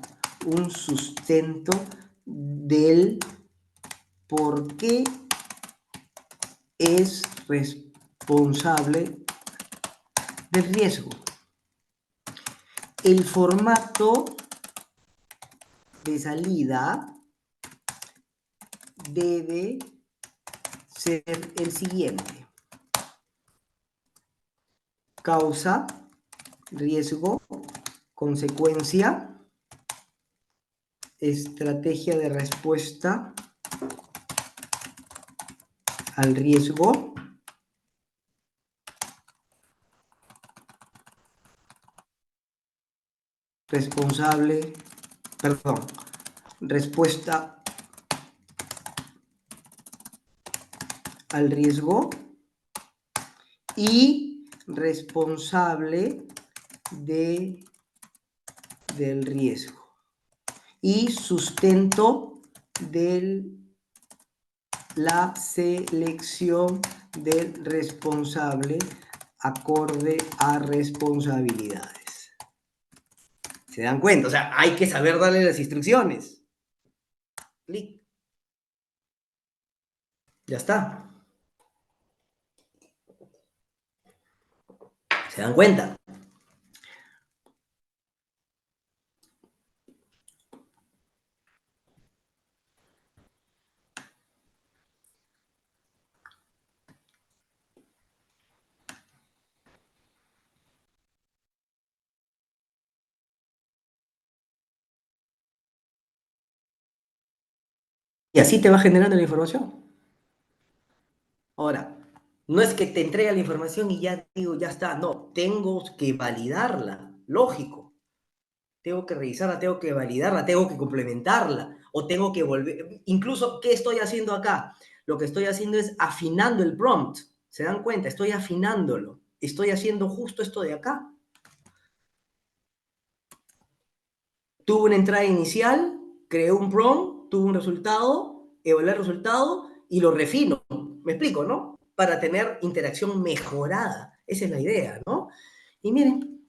un sustento del por qué es responsable del riesgo. el formato de salida debe ser el siguiente. Causa, riesgo, consecuencia, estrategia de respuesta al riesgo, respuesta al riesgo y responsable del riesgo y sustento de la selección del responsable acorde a responsabilidades. ¿Se dan cuenta? O sea, hay que saber darle las instrucciones. Clic. Ya está. ¿Se dan cuenta? Y así te va generando la información. Ahora, no es que te entrega la información y ya digo, ya está. No, tengo que validarla. Lógico. Tengo que revisarla, tengo que validarla, tengo que complementarla. O tengo que volver. Incluso, ¿qué estoy haciendo acá? Lo que estoy haciendo es afinando el prompt. ¿Se dan cuenta? Estoy afinándolo. Estoy haciendo justo esto de acá. Tuve una entrada inicial, creé un prompt, tuve un resultado, evalué el resultado y lo refino. ¿Me explico, no? Para tener interacción mejorada. Esa es la idea, ¿no? Y miren,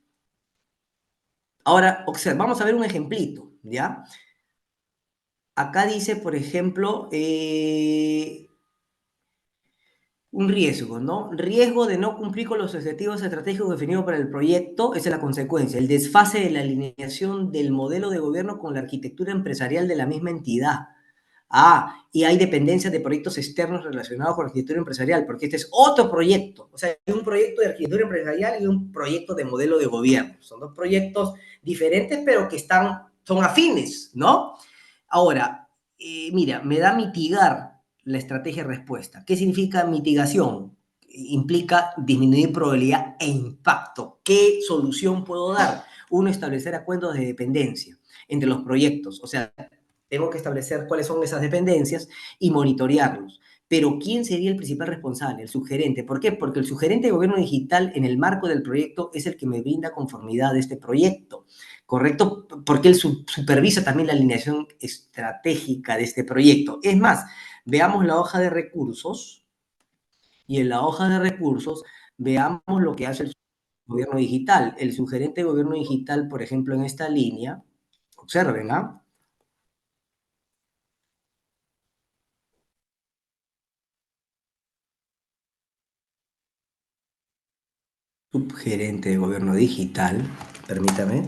ahora vamos a ver un ejemplito, ¿ya? Acá dice, por ejemplo, un riesgo, ¿no? Riesgo de no cumplir con los objetivos estratégicos definidos para el proyecto, esa es la consecuencia, el desfase de la alineación del modelo de gobierno con la arquitectura empresarial de la misma entidad. Ah, y hay dependencias de proyectos externos relacionados con la arquitectura empresarial, porque este es otro proyecto. O sea, hay un proyecto de arquitectura empresarial y un proyecto de modelo de gobierno. Son dos proyectos diferentes, pero que son afines, ¿no? Ahora, mira, me da mitigar la estrategia de respuesta. ¿Qué significa mitigación? Implica disminuir probabilidad e impacto. ¿Qué solución puedo dar? Uno, establecer acuerdos de dependencia entre los proyectos. O sea, tengo que establecer cuáles son esas dependencias y monitorearlos. Pero ¿quién sería el principal responsable? El subgerente. ¿Por qué? Porque el subgerente de gobierno digital en el marco del proyecto es el que me brinda conformidad de este proyecto. ¿Correcto? Porque él supervisa también la alineación estratégica de este proyecto. Es más, veamos la hoja de recursos y en la hoja de recursos veamos lo que hace el gobierno digital. El subgerente de gobierno digital, por ejemplo, en esta línea, observen, ¿ah? Subgerente de gobierno digital, permítame.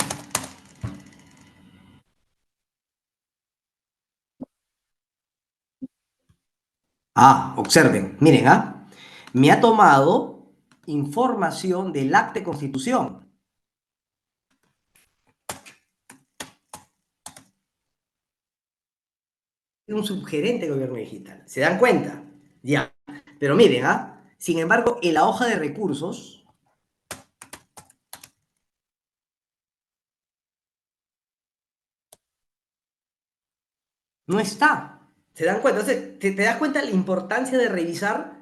Ah, observen, miren, ¿ah? Me ha tomado información del acta de constitución. Un subgerente de gobierno digital. ¿Se dan cuenta? Ya. Pero miren, ¿ah? Sin embargo, en la hoja de recursos no está. ¿Se dan cuenta? Entonces, ¿te das cuenta la importancia de revisar?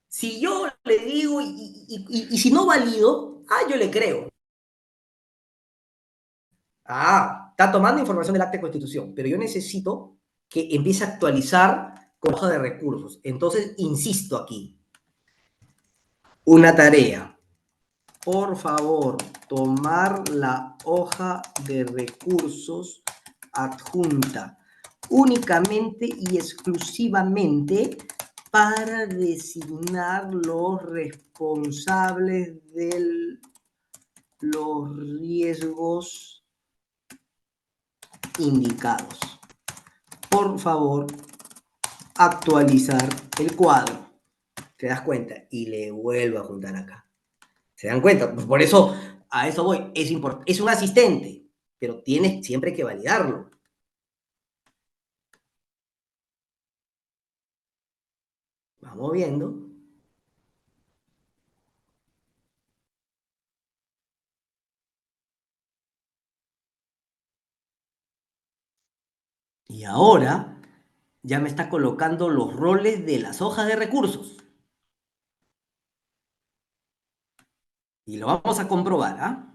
Si yo le digo y si no valido, yo le creo. Está tomando información del acta de constitución, pero yo necesito que empiece a actualizar con la hoja de recursos. Entonces, insisto aquí, una tarea. Por favor, tomar la hoja de recursos adjunta únicamente y exclusivamente para designar los responsables de los riesgos indicados. Por favor, actualizar el cuadro. ¿Te das cuenta? Y le vuelvo a juntar acá. ¿Se dan cuenta? Pues por eso, a eso voy. Es un asistente, pero tienes siempre que validarlo. Vamos viendo. Y ahora ya me está colocando los roles de las hojas de recursos. Y lo vamos a comprobar, ¿ah?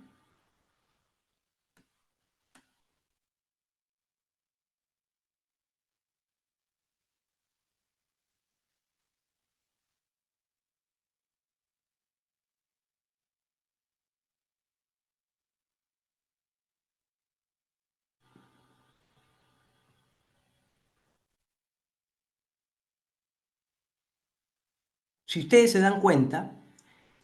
Si ustedes se dan cuenta,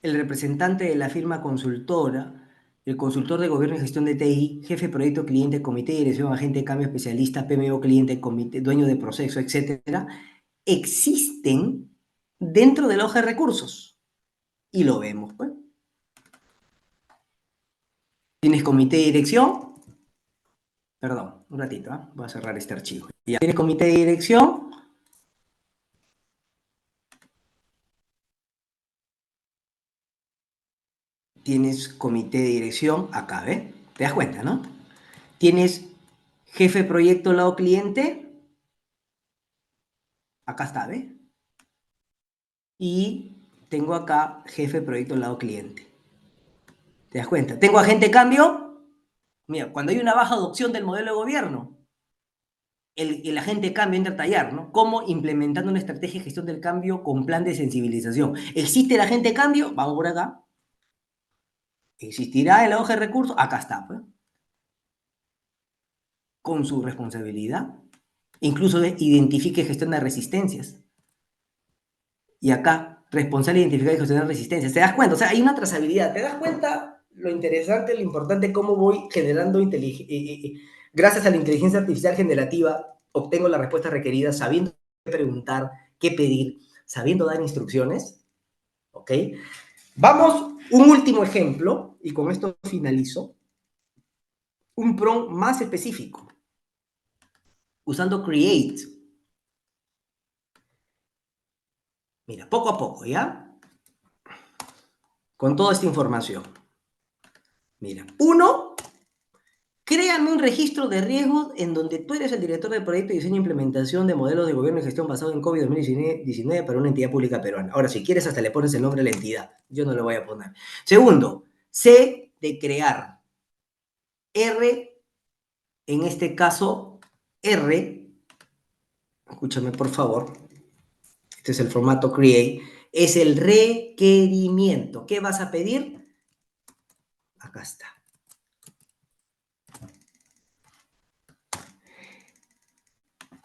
el representante de la firma consultora, el consultor de gobierno y gestión de TI, jefe de proyecto cliente, comité de dirección, agente de cambio especialista, PMO cliente, comité, dueño de proceso, etcétera, existen dentro de la hoja de recursos. Y lo vemos, pues. Tienes comité de dirección. Perdón, un ratito, ¿eh? Voy a cerrar este archivo. Ya tienes comité de dirección. Tienes comité de dirección acá, ¿ves? ¿Te das cuenta, no? Tienes jefe de proyecto lado cliente. Acá está, ¿ves? Y tengo acá jefe de proyecto lado cliente. ¿Te das cuenta? Tengo agente de cambio. Mira, cuando hay una baja adopción del modelo de gobierno, el agente de cambio entra a tallar, ¿no? ¿Cómo implementando una estrategia de gestión del cambio con plan de sensibilización? ¿Existe el agente de cambio? Vamos por acá. ¿Existirá en la hoja de recursos? Acá está, pues. Con su responsabilidad. Incluso identifique y gestiona resistencias. Y acá, responsable de identificar y gestionar resistencias. ¿Te das cuenta? O sea, hay una trazabilidad. ¿Te das cuenta lo interesante, lo importante, cómo voy generando gracias a la inteligencia artificial generativa, obtengo la respuesta requerida, sabiendo qué preguntar, qué pedir, sabiendo dar instrucciones? ¿Ok? Vamos, un último ejemplo, y con esto finalizo. Un prompt más específico, usando Create. Mira, poco a poco, ¿ya? Con toda esta información. Mira, uno, créame un registro de riesgos en donde tú eres el director del proyecto de diseño e implementación de modelos de gobierno y gestión basado en COVID 2019 para una entidad pública peruana. Ahora, si quieres, hasta le pones el nombre de la entidad. Yo no lo voy a poner. Segundo, C de crear. R, en este caso, R, escúchame por favor, este es el formato Create, es el requerimiento. ¿Qué vas a pedir? Acá está.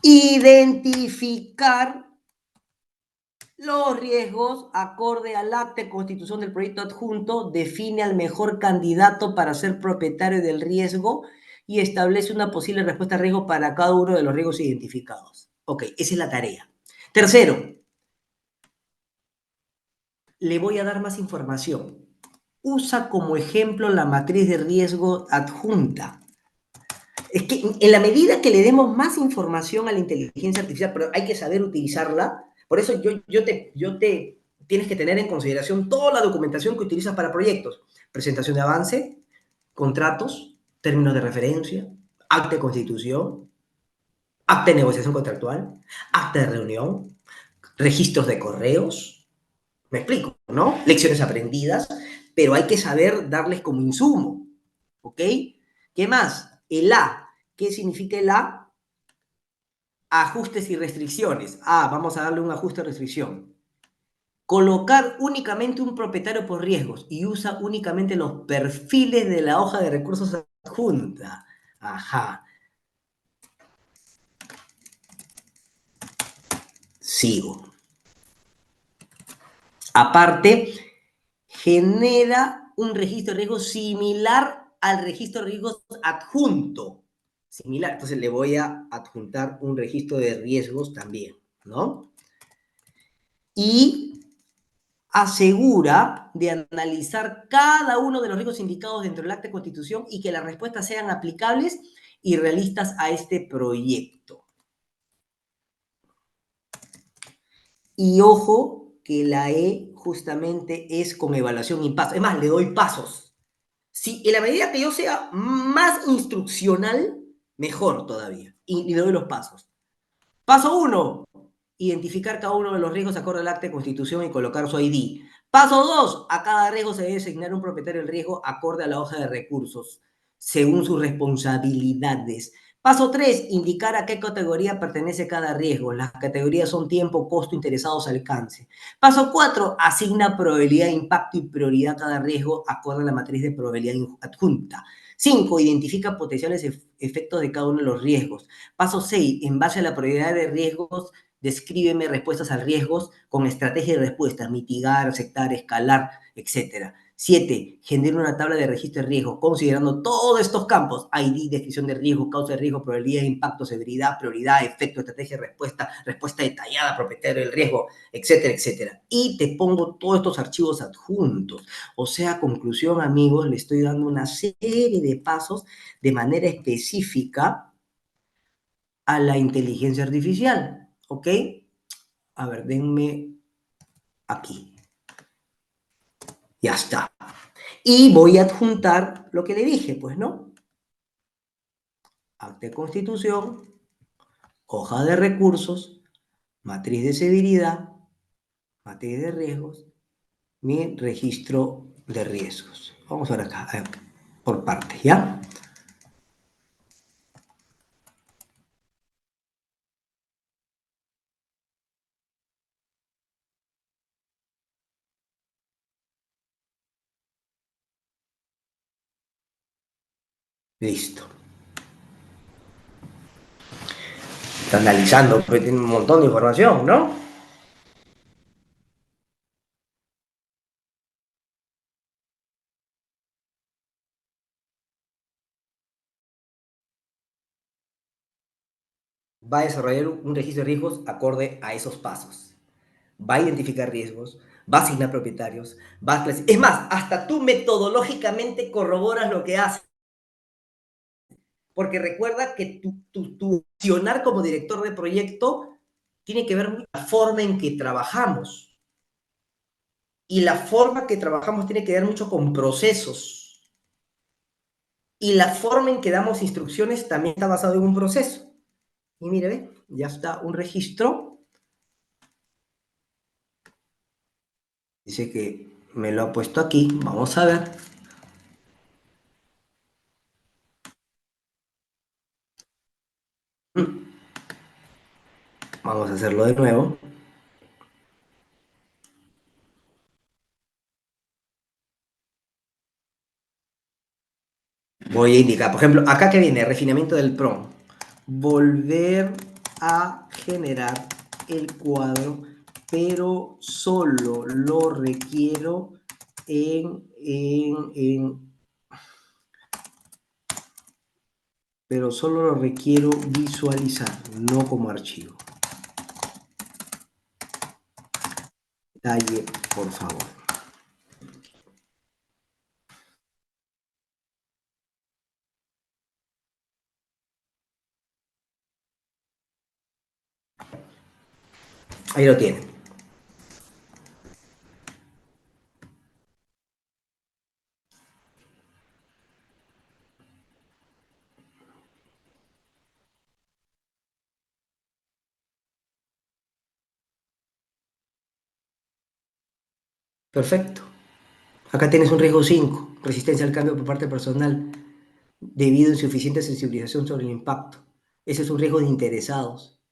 Identificar los riesgos acorde al acta de constitución del proyecto adjunto, define al mejor candidato para ser propietario del riesgo y establece una posible respuesta a riesgo para cada uno de los riesgos identificados. Ok, esa es la tarea. Tercero, le voy a dar más información. Usa como ejemplo la matriz de riesgo adjunta. Es que en la medida que le demos más información a la inteligencia artificial, pero hay que saber utilizarla, por eso tienes que tener en consideración toda la documentación que utilizas para proyectos. Presentación de avance, contratos, términos de referencia, acta de constitución, acta de negociación contractual, acta de reunión, registros de correos. Me explico, ¿no? Lecciones aprendidas, pero hay que saber darles como insumo, ¿ok? ¿Qué más? El A. ¿Qué significa el A? Ajustes y restricciones. Ah, vamos a darle un ajuste de restricción. Colocar únicamente un propietario por riesgos y usa únicamente los perfiles de la hoja de recursos adjunta. Ajá. Sigo. Aparte, genera un registro de riesgos similar al registro de riesgos adjunto. Similar, entonces le voy a adjuntar un registro de riesgos también, ¿no? Y asegura de analizar cada uno de los riesgos indicados dentro del acta de constitución y que las respuestas sean aplicables y realistas a este proyecto. Y ojo que la E justamente es con evaluación y pasos. Es más, le doy pasos. Si en la medida que yo sea más instruccional, mejor todavía. Y le doy los pasos. Paso 1, identificar cada uno de los riesgos acorde al acta de constitución y colocar su ID. Paso 2, a cada riesgo se debe asignar un propietario del riesgo acorde a la hoja de recursos, según sus responsabilidades. Paso 3, indicar a qué categoría pertenece cada riesgo. Las categorías son tiempo, costo, interesados, alcance. Paso 4, asigna probabilidad de impacto y prioridad a cada riesgo acorde a la matriz de probabilidad adjunta. 5, identifica potenciales efectos de cada uno de los riesgos. Paso 6, en base a la probabilidad de riesgos, descríbeme respuestas a riesgos con estrategia de respuesta, mitigar, aceptar, escalar, etc. 7, genera una tabla de registro de riesgos, considerando todos estos campos: ID, descripción de riesgo, causa de riesgo, probabilidad de impacto, severidad, prioridad, efecto, estrategia de respuesta, respuesta detallada, propietario del riesgo, etcétera, etcétera. Y te pongo todos estos archivos adjuntos. O sea, conclusión, amigos, le estoy dando una serie de pasos de manera específica a la inteligencia artificial, ¿ok? A ver, denme aquí. Ya está. Y voy a adjuntar lo que le dije, pues, ¿no? Acta de constitución, hoja de recursos, matriz de severidad, matriz de riesgos, mi registro de riesgos. Vamos a ver acá, por partes, ¿ya? Listo. Está analizando, pues tiene un montón de información, ¿no? Va a desarrollar un registro de riesgos acorde a esos pasos. Va a identificar riesgos, va a asignar propietarios, va a clasificar. Es más, hasta tú metodológicamente corroboras lo que haces. Porque recuerda que tu accionar como director de proyecto tiene que ver con la forma en que trabajamos. Y la forma que trabajamos tiene que ver mucho con procesos. Y la forma en que damos instrucciones también está basado en un proceso. Y mire, ¿ve? Ya está un registro. Dice que me lo ha puesto aquí. Vamos a ver. Vamos a hacerlo de nuevo. Voy a indicar, por ejemplo, acá que viene, refinamiento del PROM. Volver a generar el cuadro, pero solo lo requiero pero solo lo requiero visualizar, no como archivo. Detalle, por favor. Ahí lo tienen. Perfecto. Acá tienes un riesgo 5, resistencia al cambio por parte personal, debido a insuficiente sensibilización sobre el impacto. Ese es un riesgo de interesados.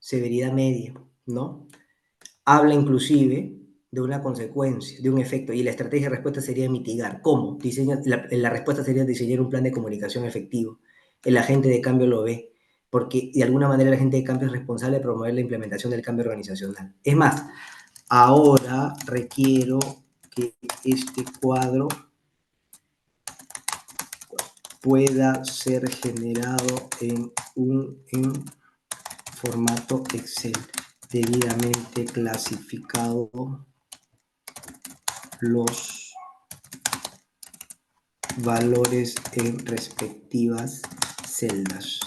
Severidad media, ¿no? Habla inclusive de una consecuencia, de un efecto, y la estrategia de respuesta sería mitigar. ¿Cómo? La respuesta sería diseñar un plan de comunicación efectivo. El agente de cambio lo ve, porque de alguna manera el agente de cambio es responsable de promover la implementación del cambio organizacional. Es más, ahora requiero que este cuadro pueda ser generado en formato Excel debidamente clasificado los valores en respectivas celdas.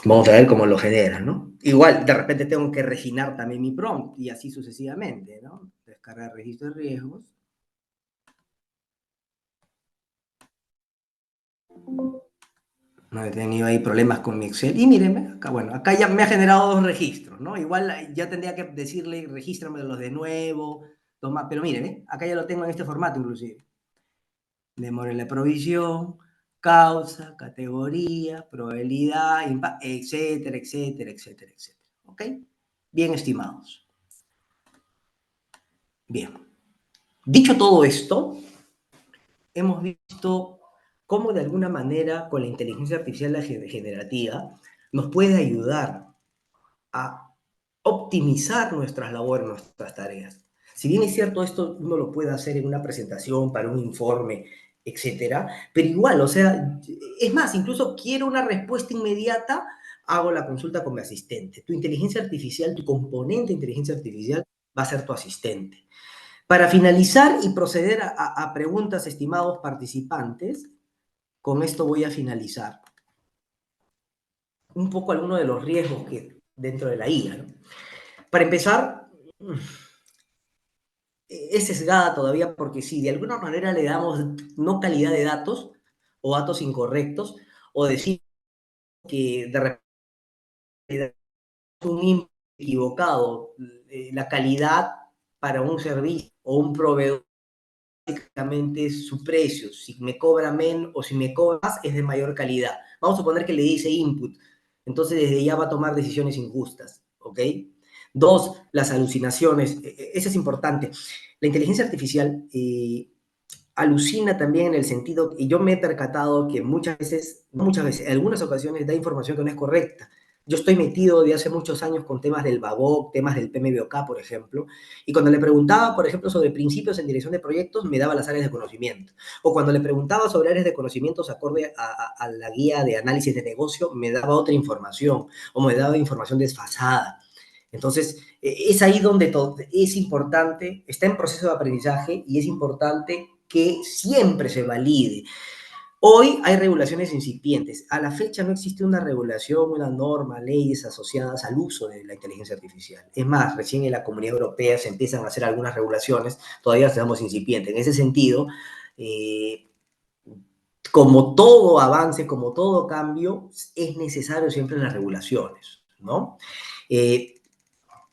Vamos a ver cómo lo genera, ¿no? Igual, de repente tengo que refinar también mi prompt y así sucesivamente, ¿no? Descargar registro de riesgos. No he tenido ahí problemas con mi Excel. Y mírenme, acá, bueno, acá ya me ha generado 2 registros, ¿no? Igual ya tendría que decirle, regístrame los de nuevo, toma, pero miren, acá ya lo tengo en este formato inclusive. Demora en la provisión, causa, categoría, probabilidad, etcétera, etcétera, etcétera, etcétera. ¿Ok? Bien estimados. Bien. Dicho todo esto, hemos visto cómo de alguna manera con la inteligencia artificial generativa nos puede ayudar a optimizar nuestras labores, nuestras tareas. Si bien es cierto, esto uno lo puede hacer en una presentación, para un informe, etcétera, pero igual, o sea, es más, incluso quiero una respuesta inmediata, hago la consulta con mi asistente. Tu inteligencia artificial, tu componente de inteligencia artificial va a ser tu asistente. Para finalizar y proceder a preguntas, estimados participantes, con esto voy a finalizar un poco algunos de los riesgos que dentro de la IA, ¿no? Para empezar, es sesgada todavía porque si de alguna manera le damos no calidad de datos o datos incorrectos o decir que de repente un input equivocado, la calidad para un servicio o un proveedor básicamente es su precio, si me cobra menos o si me cobra más es de mayor calidad. Vamos a suponer que le dice input, entonces desde ya va a tomar decisiones injustas, ¿ok? 2, las alucinaciones, eso es importante. La inteligencia artificial alucina también en el sentido, y yo me he percatado que muchas veces, en algunas ocasiones da información que no es correcta. Yo estoy metido de hace muchos años con temas del BABOC, temas del PMBOK, por ejemplo, y cuando le preguntaba, por ejemplo, sobre principios en dirección de proyectos, me daba las áreas de conocimiento. O cuando le preguntaba sobre áreas de conocimientos acorde a la guía de análisis de negocio, me daba otra información, o me daba información desfasada. Entonces, es ahí donde todo, es importante, está en proceso de aprendizaje y es importante que siempre se valide. Hoy hay regulaciones incipientes. A la fecha no existe una regulación, una norma, leyes asociadas al uso de la inteligencia artificial. Es más, recién en la Comunidad Europea se empiezan a hacer algunas regulaciones, todavía estamos incipientes. En ese sentido, como todo avance, como todo cambio, es necesario siempre las regulaciones, ¿no?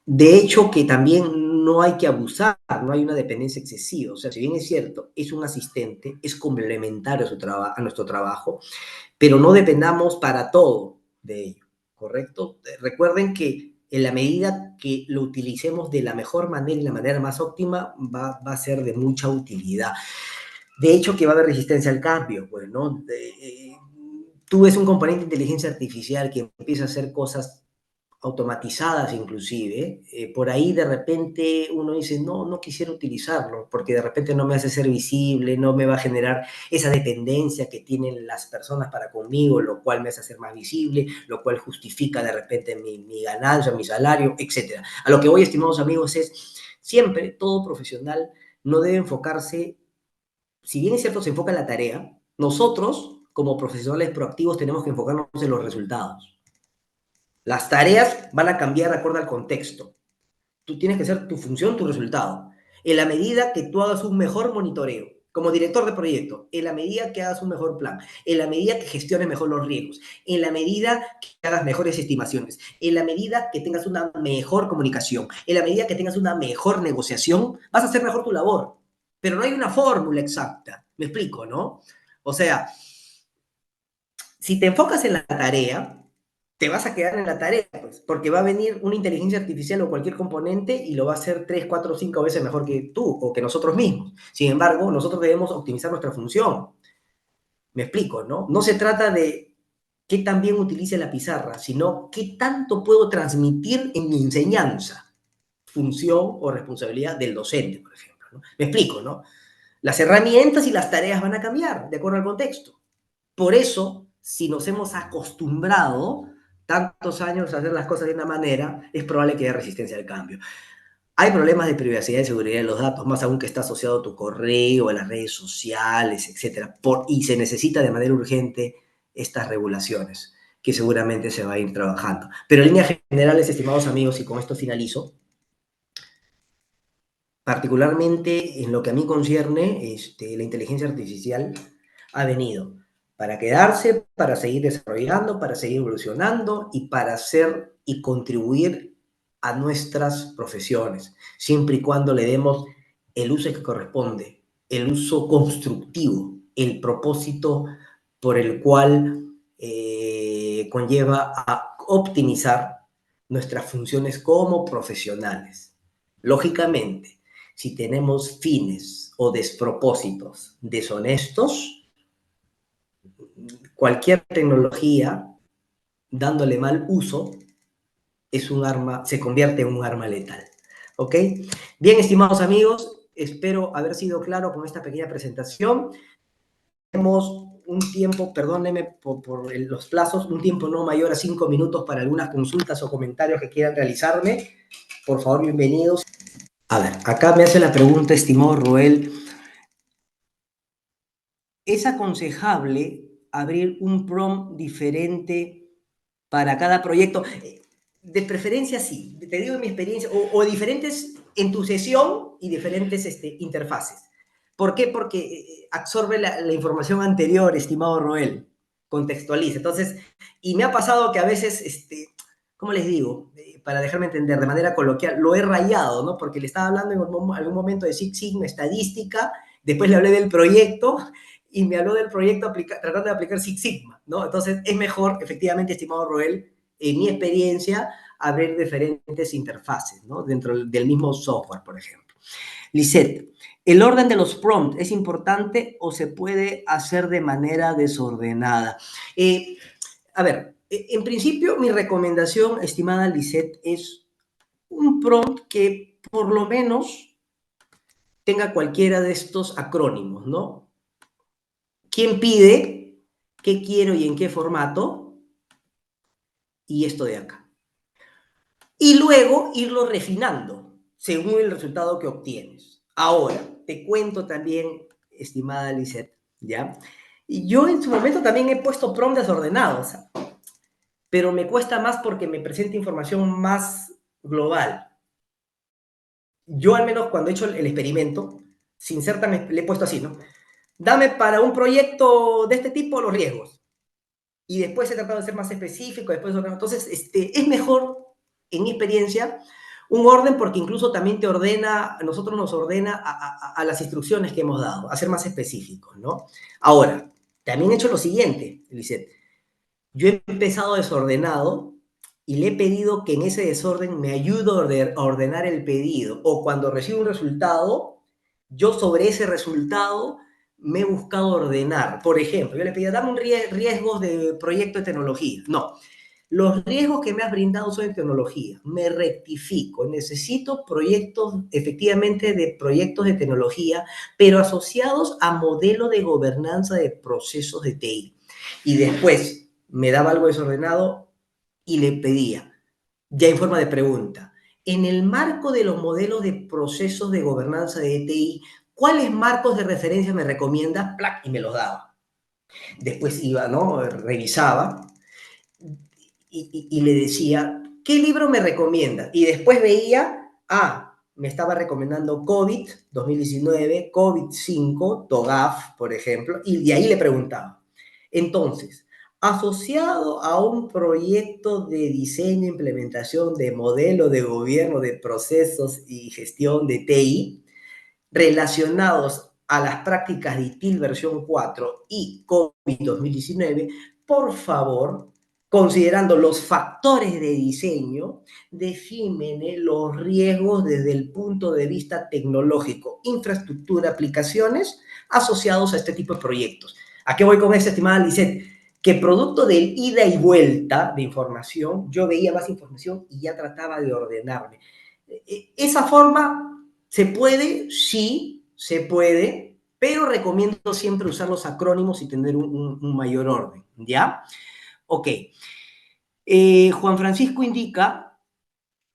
De hecho, que también no hay que abusar, no hay una dependencia excesiva. O sea, si bien es cierto, es un asistente, es complementario a nuestro trabajo, pero no dependamos para todo de ello, ¿correcto? Recuerden que en la medida que lo utilicemos de la mejor manera y la manera más óptima, va a ser de mucha utilidad. De hecho, que va a haber resistencia al cambio, pues, ¿no? Tú ves un componente de inteligencia artificial que empieza a hacer cosas automatizadas inclusive, por ahí de repente uno dice, no, no quisiera utilizarlo, porque de repente no me hace ser visible, no me va a generar esa dependencia que tienen las personas para conmigo, lo cual me hace ser más visible, lo cual justifica de repente mi ganancia, mi salario, etc. A lo que voy, estimados amigos, es siempre todo profesional no debe enfocarse, si bien es cierto, se enfoca en la tarea, nosotros como profesionales proactivos tenemos que enfocarnos en los resultados. Las tareas van a cambiar de acuerdo al contexto. Tú tienes que hacer tu función, tu resultado. En la medida que tú hagas un mejor monitoreo, como director de proyecto, en la medida que hagas un mejor plan, en la medida que gestiones mejor los riesgos, en la medida que hagas mejores estimaciones, en la medida que tengas una mejor comunicación, en la medida que tengas una mejor negociación, vas a hacer mejor tu labor. Pero no hay una fórmula exacta. Me explico, ¿no? O sea, si te enfocas en la tarea, te vas a quedar en la tarea, pues, porque va a venir una inteligencia artificial o cualquier componente y lo va a hacer 3, 4, 5 veces mejor que tú o que nosotros mismos. Sin embargo, nosotros debemos optimizar nuestra función. Me explico, ¿no? No se trata de qué tan bien utilice la pizarra, sino qué tanto puedo transmitir en mi enseñanza, función o responsabilidad del docente, por ejemplo, ¿no? Me explico, ¿no? Las herramientas y las tareas van a cambiar de acuerdo al contexto. Por eso, si nos hemos acostumbrado tantos años a hacer las cosas de una manera, es probable que haya resistencia al cambio. Hay problemas de privacidad y seguridad de los datos, más aún que está asociado a tu correo, a las redes sociales, etcétera. Y se necesita de manera urgente estas regulaciones, que seguramente se va a ir trabajando. Pero en líneas generales, estimados amigos, y con esto finalizo, particularmente en lo que a mí concierne, la inteligencia artificial ha venido para quedarse, para seguir desarrollando, para seguir evolucionando y para hacer y contribuir a nuestras profesiones, siempre y cuando le demos el uso que corresponde, el uso constructivo, el propósito por el cual conlleva a optimizar nuestras funciones como profesionales. Lógicamente, si tenemos fines o despropósitos deshonestos, cualquier tecnología, dándole mal uso, es un arma, se convierte en un arma letal. ¿Ok? Bien, estimados amigos, espero haber sido claro con esta pequeña presentación. Tenemos un tiempo, perdónenme por los plazos, un tiempo no mayor a 5 minutos para algunas consultas o comentarios que quieran realizarme. Por favor, bienvenidos. A ver, acá me hace la pregunta, estimado Roel, ¿es aconsejable abrir un prompt diferente para cada proyecto? De preferencia sí, te digo en mi experiencia, o diferentes en tu sesión y diferentes interfaces. ¿Por qué? Porque absorbe la información anterior, estimado Roel, contextualiza. Entonces, y me ha pasado que a veces, ¿cómo les digo? Para dejarme entender de manera coloquial, lo he rayado, ¿no? Porque le estaba hablando en algún momento de Six Sigma, estadística, después le hablé del proyecto y me habló del proyecto tratando de aplicar Six Sigma, ¿no? Entonces, es mejor, efectivamente, estimado Roel, en mi experiencia, abrir diferentes interfaces, ¿no? Dentro del mismo software, por ejemplo. Lisette, ¿el orden de los prompts es importante o se puede hacer de manera desordenada? A ver, en principio, mi recomendación, estimada Lisette, es un prompt que por lo menos tenga cualquiera de estos acrónimos, ¿no? ¿Quién pide? ¿Qué quiero y en qué formato? Y esto de acá. Y luego irlo refinando según el resultado que obtienes. Ahora, te cuento también, estimada Lisette, ¿ya? Y yo en su momento también he puesto prompts desordenados, pero me cuesta más porque me presenta información más global. Yo al menos cuando he hecho el experimento, sin ser tan, le he puesto así, ¿no? Dame para un proyecto de este tipo los riesgos. Y después he tratado de ser más específico, después entonces es mejor, en mi experiencia, un orden porque incluso también te ordena, a nosotros nos ordena a las instrucciones que hemos dado, a ser más específicos, ¿no? Ahora, también he hecho lo siguiente, Lisette. Yo he empezado desordenado y le he pedido que en ese desorden me ayude a ordenar el pedido. O cuando recibo un resultado, yo sobre ese resultado me he buscado ordenar. Por ejemplo, yo le pedía, dame un riesgos de proyecto de tecnología. No, los riesgos que me has brindado son de tecnología. Me rectifico. Necesito proyectos, efectivamente, de proyectos de tecnología, pero asociados a modelo de gobernanza de procesos de TI. Y después me daba algo desordenado y le pedía, ya en forma de pregunta, en el marco de los modelos de procesos de gobernanza de TI, ¿cuáles marcos de referencia me recomiendas? ¡Plac! Y me los daba. Después iba, ¿no? Revisaba y le decía, ¿qué libro me recomienda? Y después veía, me estaba recomendando COVID 2019, COVID 5, TOGAF, por ejemplo, y de ahí le preguntaba. Entonces, asociado a un proyecto de diseño e implementación de modelo de gobierno de procesos y gestión de TI, relacionados a las prácticas de ITIL versión 4 y COVID 2019, por favor, considerando los factores de diseño, definen los riesgos desde el punto de vista tecnológico, infraestructura, aplicaciones asociados a este tipo de proyectos. ¿A qué voy con esto, estimada Lisette? que producto del ida y vuelta de información, yo veía más información y ya trataba de ordenarme. Esa forma se puede, sí, se puede, pero recomiendo siempre usar los acrónimos y tener un mayor orden, ¿ya? Ok. Juan Francisco indica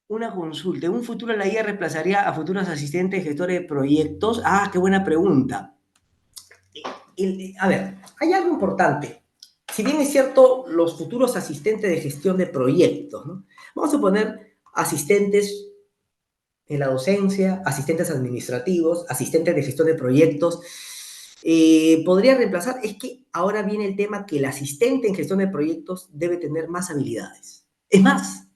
una consulta. ¿En un futuro la IA reemplazaría a futuros asistentes gestores de proyectos? Ah, qué buena pregunta. A ver, hay algo importante. Si bien es cierto, los futuros asistentes de gestión de proyectos, ¿no? Vamos a poner asistentes en la docencia, asistentes administrativos, asistentes de gestión de proyectos. Podría reemplazar, es que ahora viene el tema que el asistente en gestión de proyectos debe tener más habilidades. Es más,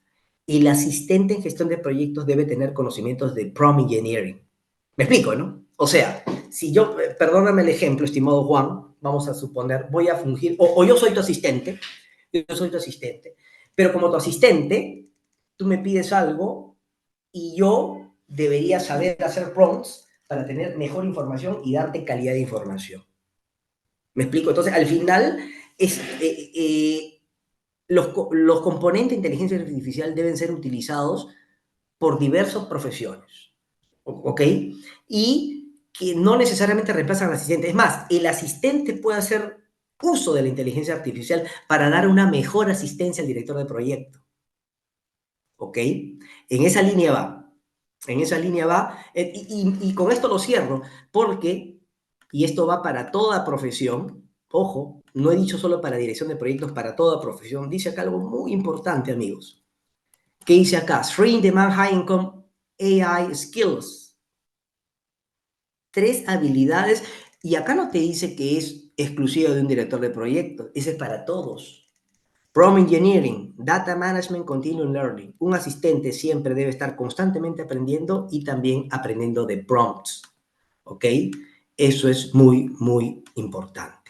el asistente en gestión de proyectos debe tener conocimientos de prompt engineering. Me explico, ¿no? O sea, si yo, perdóname el ejemplo, estimado Juan, vamos a suponer, voy a fungir, o yo soy tu asistente, pero como tu asistente, tú me pides algo y yo debería saber hacer prompts para tener mejor información y darte calidad de información. ¿Me explico? Entonces, al final, los componentes de inteligencia artificial deben ser utilizados por diversas profesiones, ¿ok? Y que no necesariamente reemplazan al asistente. Es más, el asistente puede hacer uso de la inteligencia artificial para dar una mejor asistencia al director de proyecto, ¿ok? En esa línea va. En esa línea va. Y con esto lo cierro, porque, y esto va para toda profesión, ojo, no he dicho solo para dirección de proyectos, para toda profesión, dice acá algo muy importante, amigos. ¿Qué dice acá? Three in-demand high-income AI skills. 3 habilidades, y acá no te dice que es exclusivo de un director de proyectos, ese es para todos. Prompt Engineering, Data Management, Continuum Learning. Un asistente siempre debe estar constantemente aprendiendo y también aprendiendo de prompts, ¿ok? Eso es muy, muy importante.